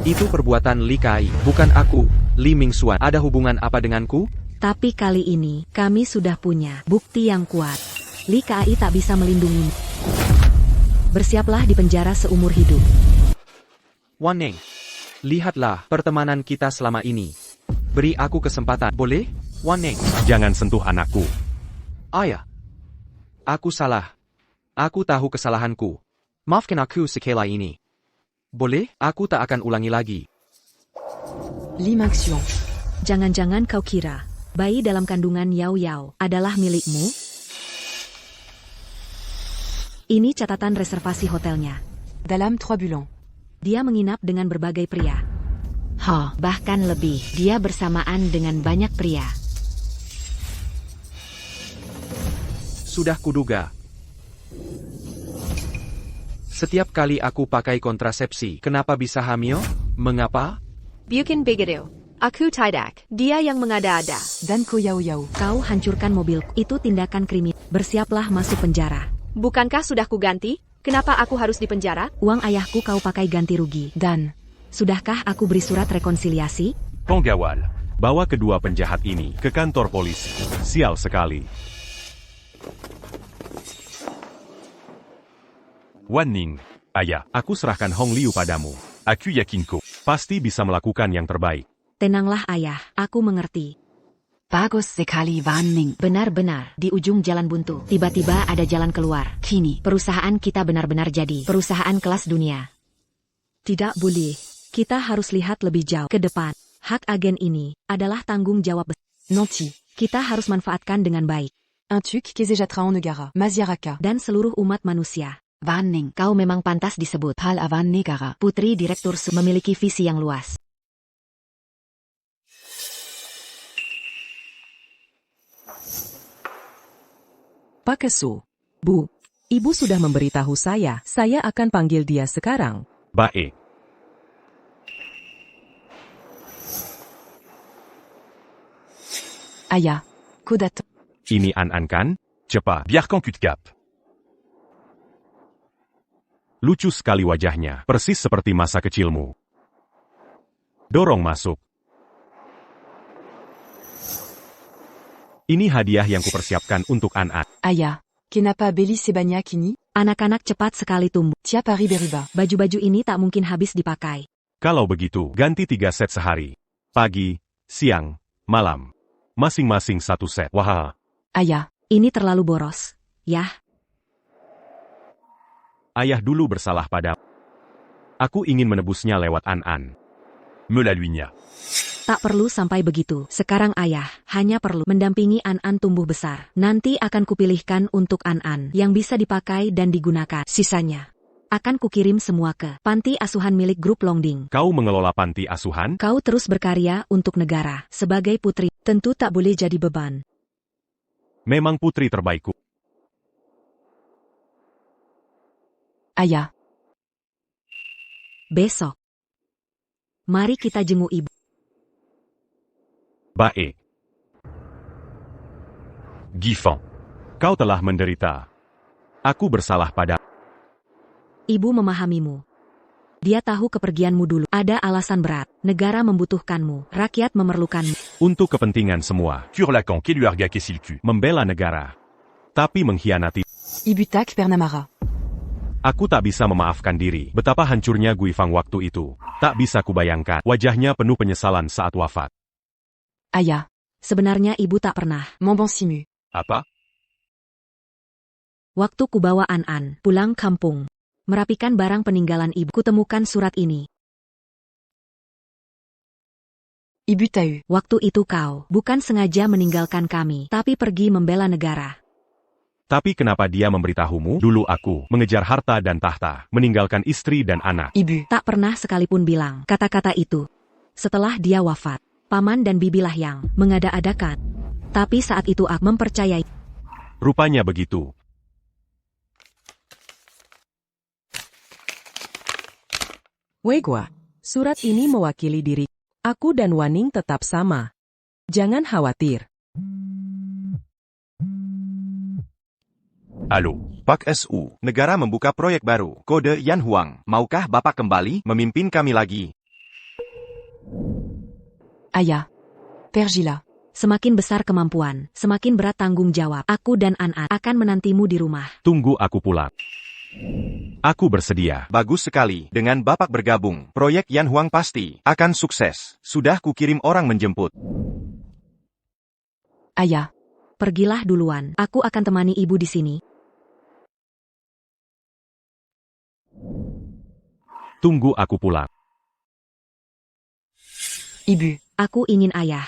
Itu perbuatan Li Kai, bukan aku. Li Mingxuan, ada hubungan apa denganku? Tapi kali ini, kami sudah punya bukti yang kuat. Li Kai tak bisa melindungimu. Bersiaplah di penjara seumur hidup. Wan Ning, lihatlah pertemanan kita selama ini. Beri aku kesempatan, boleh? Wan Ning. Jangan sentuh anakku. Ayah. Aku salah. Aku tahu kesalahanku. Maafkan aku sekali ini. Boleh? Aku tak akan ulangi lagi. Li Mingxuan. Jangan-jangan kau kira, bayi dalam kandungan Yao Yao adalah milikmu? Ini catatan reservasi hotelnya. Dalam 3 bulan. Dia menginap dengan berbagai pria. Bahkan lebih, dia bersamaan dengan banyak pria. Sudah kuduga. Setiap kali aku pakai kontrasepsi, kenapa bisa hamil? Mengapa? Bukan begitu. Aku tidak. Dia yang mengada-ada. Dan Ko Yao Yao. Kau hancurkan mobilku. Itu tindakan kriminal. Bersiaplah masuk penjara. Bukankah sudah kuganti? Kenapa aku harus dipenjara? Uang ayahku kau pakai ganti rugi. Dan. Sudahkah aku beri surat rekonsiliasi? Penggawal, bawa kedua penjahat ini ke kantor polisi. Sial sekali. Wan Ning, ayah, Aku serahkan Hong Liu padamu. aku yakin kau Pasti bisa melakukan yang terbaik. Tenanglah ayah, aku mengerti. Bagus sekali Wan Ning. Benar-benar, di ujung jalan buntu, tiba-tiba ada jalan keluar. Kini. Perusahaan kita benar-benar jadi perusahaan kelas dunia. Tidak boleh. Kita harus lihat lebih jauh ke depan. Hak agen ini adalah tanggung jawab besar. Nanti. Kita harus manfaatkan dengan baik. Un tuk Kezejatra en Negara. Maziaraka. Dan seluruh umat manusia. Wan Ning. Kau memang pantas disebut Pal Avan Negara. Putri Direktur memiliki visi yang luas. Pak Kesu. Bu, ibu sudah memberitahu saya akan panggil dia sekarang. Baik. Ayah. Kodato. Ini An-An kan? Cepat. biarkan ku te cap. Lucu sekali wajahnya, persis seperti masa kecilmu. Dorong masuk. Ini hadiah yang kupersiapkan untuk An-An. Ayah. Kenapa beli sebanyak ini? Anak-anak cepat sekali tumbuh. Tiap hari berubah. Baju-baju ini tak mungkin habis dipakai. Kalau begitu, ganti 3 set sehari. Pagi, siang, malam. Masing-masing 1 set. Wah. Ayah. Ini terlalu boros. Yah. Ayah dulu bersalah pada. Aku ingin menebusnya lewat An-An. Me la luignat. Tak perlu sampai begitu. Sekarang ayah hanya perlu mendampingi An-An tumbuh besar. Nanti akan kupilihkan untuk An-An yang bisa dipakai dan digunakan. Sisanya akan kukirim semua ke panti asuhan milik grup Longding. Kau mengelola panti asuhan? Kau terus berkarya untuk negara. Sebagai putri, tentu tak boleh jadi beban. Memang putri terbaikku. Ayah. Besok, mari kita jenguk ibu. Baik. Gifan. Kau telah menderita. Aku bersalah pada. Ibu memahamimu. Dia tahu kepergianmu dulu. Ada alasan berat. Negara membutuhkanmu. Rakyat memerlukanmu. Untuk kepentingan semua. Kurlakan qui lui arga kessil cul. Membela negara. Tapi mengkhianati. Ibu tak pernah marah. Aku tak bisa memaafkan diri. Betapa hancurnya Guifang waktu itu. Tak bisa kubayangkan. Wajahnya penuh penyesalan saat wafat. Ayah. Sebenarnya ibu tak pernah. Mon bon simu. Apa? Waktu kubawa An-An pulang kampung. Merapikan barang peninggalan ibu. Kutemukan surat ini. Ibu tahu. Waktu itu kau bukan sengaja meninggalkan kami. Tapi pergi membela negara. Tapi kenapa dia memberitahumu? Dulu aku mengejar harta dan tahta. Meninggalkan istri dan anak. Ibu. Tak pernah sekalipun bilang kata-kata itu. Setelah dia wafat. Paman dan bibilah yang mengada-adakan. Tapi saat itu aku mempercayai. Rupanya begitu. Weigua, surat ini mewakili diri. Aku dan Waning tetap sama. Jangan khawatir. Allô. Pak SU, negara membuka proyek baru, kode Yan Huang. Maukah Bapak kembali memimpin kami lagi? Aya. Pergila. Semakin besar kemampuan, semakin berat tanggung jawab. Aku dan An-An akan menantimu di rumah. Tunggu aku pulang. Aku bersedia. Bagus sekali. Dengan Bapak bergabung, proyek Yan Huang pasti akan sukses. Sudah kukirim orang menjemput. Aya. Pergilah duluan. Aku akan temani ibu di sini. Tunggu aku pulang. Ibu. Aku ingin ayah.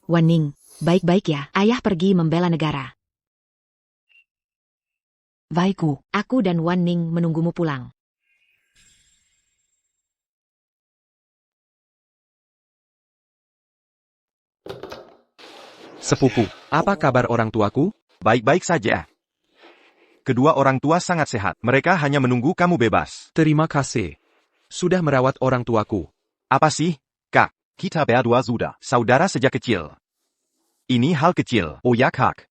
Waning, baik-baik ya. Ayah pergi membela negara. Vaiku. Aku dan Waning menunggumu pulang. Sepupu, apa kabar orang tuaku? Baik-baik saja. Kedua orang tua sangat sehat. Mereka hanya menunggu kamu bebas. Terima kasih. Sudah merawat orang tuaku. Apa sih, Kak? Kita berdua sudah saudara sejak kecil. Ini hal kecil, oh ya Kak.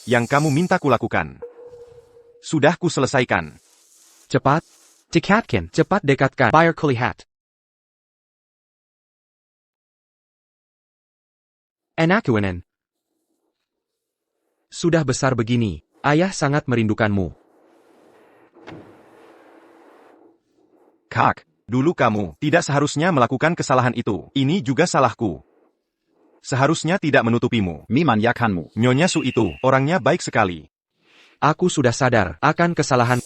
Yang kamu minta kulakukan. Sudah ku selesaikan. Cepat. Dekatkan. Cepat dekatkan. Bayar kulihat. Enakuinen. Sudah besar begini. Ayah sangat merindukanmu. Kak, dulu kamu tidak seharusnya melakukan kesalahan itu. Ini juga salahku. Seharusnya tidak menutupimu. Memanjakanmu. Nyonya Su itu, orangnya baik sekali. Aku sudah sadar akan kesalahan.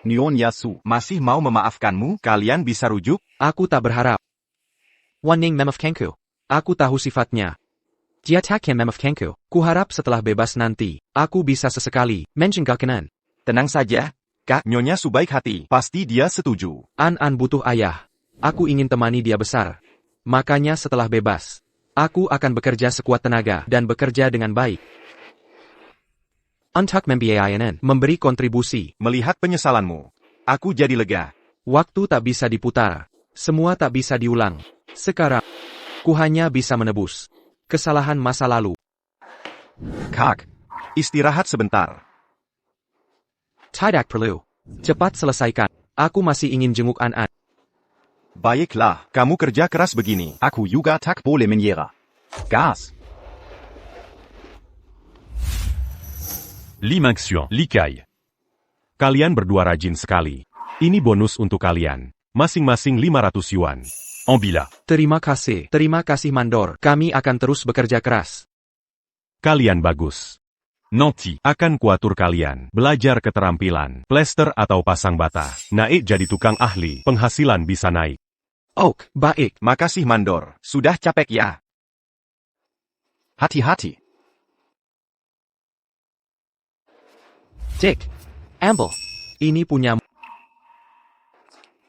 Nyonya Su masih mau memaafkanmu? Kalian bisa rujuk? Aku tak berharap. Waning memaafkanku. Aku tahu sifatnya. Dia takkan memaafkanku. Kuharap setelah bebas nanti, aku bisa sesekali menjengkelkan. Tenang saja, Kak. Nyonya Su baik hati. Pasti dia setuju. An-An butuh ayah. Aku ingin temani dia besar. Makanya setelah bebas, aku akan bekerja sekuat tenaga dan bekerja dengan baik. Untuk membiayakan, memberi kontribusi. Melihat penyesalanmu, aku jadi lega. Waktu tak bisa diputar. Semua tak bisa diulang. Sekarang, ku hanya bisa menebus kesalahan masa lalu. Kak, istirahat sebentar. Tidak perlu. Cepat selesaikan. Aku masih ingin jenguk An-An. Baiklah, kamu kerja keras begini. Aku juga tak boleh menyerah. Gas. Limaxion, Likai. Kalian berdua rajin sekali. Ini bonus untuk kalian. Masing-masing 500 yuan. Ambila. Terima kasih Mandor. Kami akan terus bekerja keras. Kalian bagus. Nanti. Akan kuatur kalian. Belajar keterampilan. Plester atau pasang bata. Naik jadi tukang ahli. Penghasilan bisa naik. Oke, baik. Makasih Mandor. Sudah capek ya. Hati-hati. Dick. Amble. Ini punyamu.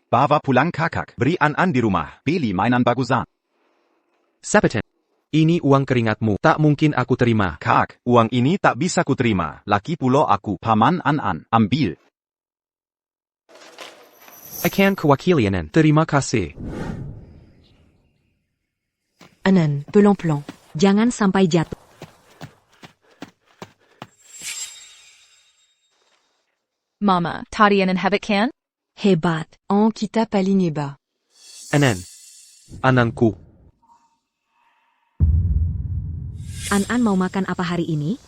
Bawa pulang kakak. Beri An-An di rumah. Beli mainan bagusan. Sepetin. Ini uang keringatmu. Tak mungkin aku terima. Kak, uang ini tak bisa kuterima. Laki pulo aku. Paman An-An. Ambil. Akan kewakilianan. Terima kasih. An-An. Pelan-pelan. Jangan sampai jatuh. Mama, tarian and habit can? Hebat. En kita paling bas. An-An. Anangku. An-An mau makan apa hari ini?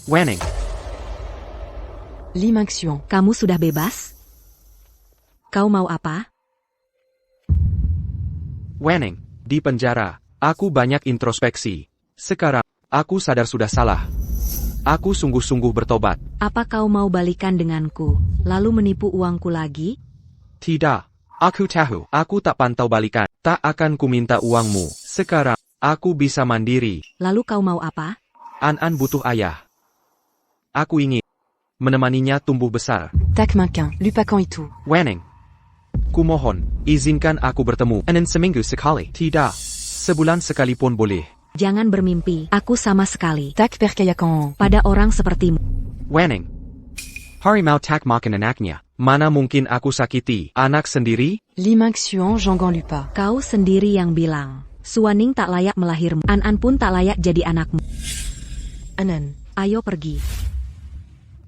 Waning. Limaxion. Kamu sudah bebas? Kau mau apa? Waning. Di penjara. Aku banyak introspeksi. Sekarang, aku sadar sudah salah. Aku sungguh-sungguh bertobat. Apa kau mau balikan denganku, lalu menipu uangku lagi? Tidak. Aku tahu. Aku tak pantau balikan. Tak akan kuminta uangmu. Sekarang, aku bisa mandiri. Lalu kau mau apa? An-An butuh ayah. Aku ingin menemaninya tumbuh besar. Tak makin. Lupakan itu. Waning. Kumohon, izinkan aku bertemu. An-An seminggu sekali. Tidak. Sebulan sekalipun boleh. Jangan bermimpi, aku sama sekali. Tak percayakan. Pada orang sepertimu. Wenning. Harimau tak makan anaknya. Mana mungkin aku sakiti anak sendiri? Liming Xuan Zhonggang Lupa. Kau sendiri yang bilang, Suaning tak layak melahirmu. An-an pun tak layak jadi anakmu. Anan. Ayo pergi.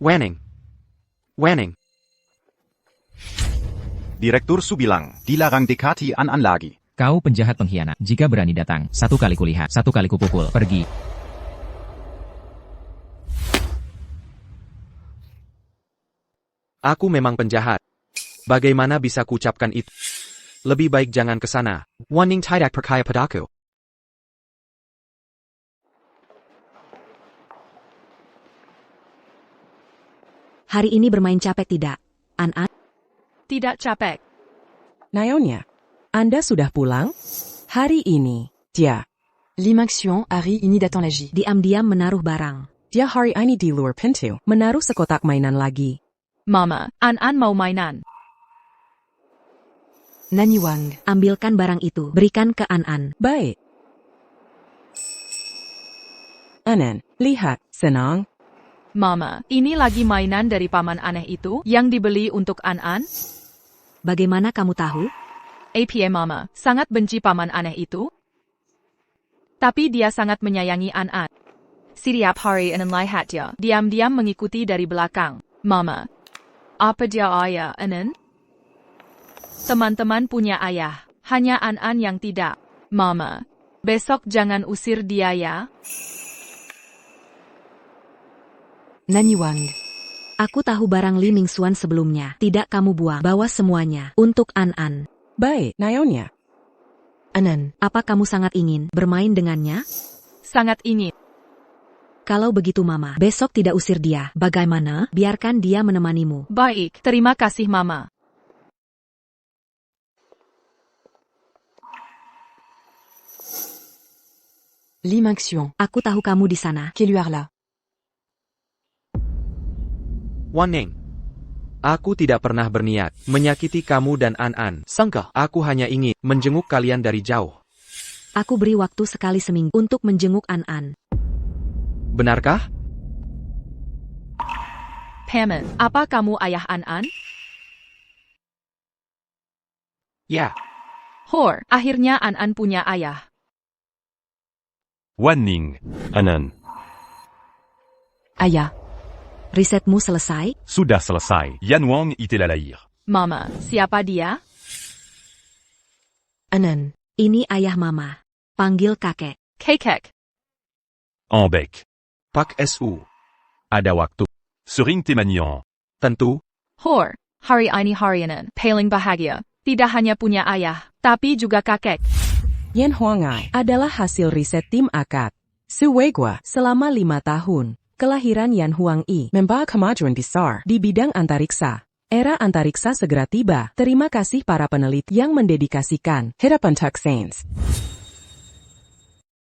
Wenning. Wenning. Direktur Su bilang, dilarang dekati An-an lagi. Kau penjahat pengkhianat. Jika berani datang, 1 kali kulihat, 1 kali kupukul. Pergi. Aku memang penjahat. Bagaimana bisa kuucapkan itu? Lebih baik jangan ke sana. Waning tidak percaya padaku. Hari ini bermain capek tidak? An-an? Tidak capek. Nyonya, Anda sudah pulang? Hari ini, dia Liming Xuan hari ini datang lagi. Diam-diam menaruh barang. dia hari ini di luar pintu, menaruh sekotak mainan lagi. Mama, An-an mau mainan. Nanny Wang. Ambilkan barang itu, berikan ke An-an. Baik. Anan, lihat, senang. Mama, ini lagi mainan dari paman aneh itu yang dibeli untuk An-an? Bagaimana kamu tahu? APA Mama, sangat benci paman aneh itu. Tapi dia sangat menyayangi An-an. Setiap hari An-an lihat dia, diam-diam mengikuti dari belakang. Mama, apa dia ayah An-an? Teman-teman punya ayah, hanya An-an yang tidak. Mama, besok jangan usir dia ya. Nanny Wang. Aku tahu barang Liming Xuan sebelumnya. Tidak kamu buang. Bawa semuanya. Untuk An-an. Baik, Nyonya. Anan. Apa kamu sangat ingin bermain dengannya? Sangat ingin. Kalau begitu Mama, besok tidak usir dia. Bagaimana? Biarkan dia menemanimu. Baik, terima kasih Mama. Liming Xuan. Aku tahu kamu di sana. Keluar là. Waning. Aku tidak pernah berniat menyakiti kamu dan An-an. Sangka, aku hanya ingin menjenguk kalian dari jauh. Aku beri waktu sekali seminggu untuk menjenguk An-an. Benarkah? Paman, apa kamu ayah An-an? Ya. Hor, akhirnya An-an punya ayah. Wanning. Anan. Ayah. Risetmu selesai? Sudah selesai. Yan Wang était la lahir. Mama, siapa dia? Anan. Ini ayah Mama. Panggil kakek. Kekek. En bec. Pak Su. Ada waktu. Sering Temagnan. Tentu. Hor, hari ini harianan, paling bahagia. Tidak hanya punya ayah, tapi juga kakek. Yan Huangai adalah hasil riset tim AKAT. Suwegua selama 5 tahun. Kelahiran Yan Huangyi membawa kemajuan besar di bidang antariksa. Era antariksa segera tiba. Terima kasih para peneliti yang mendedikasikan hidup untuk sains.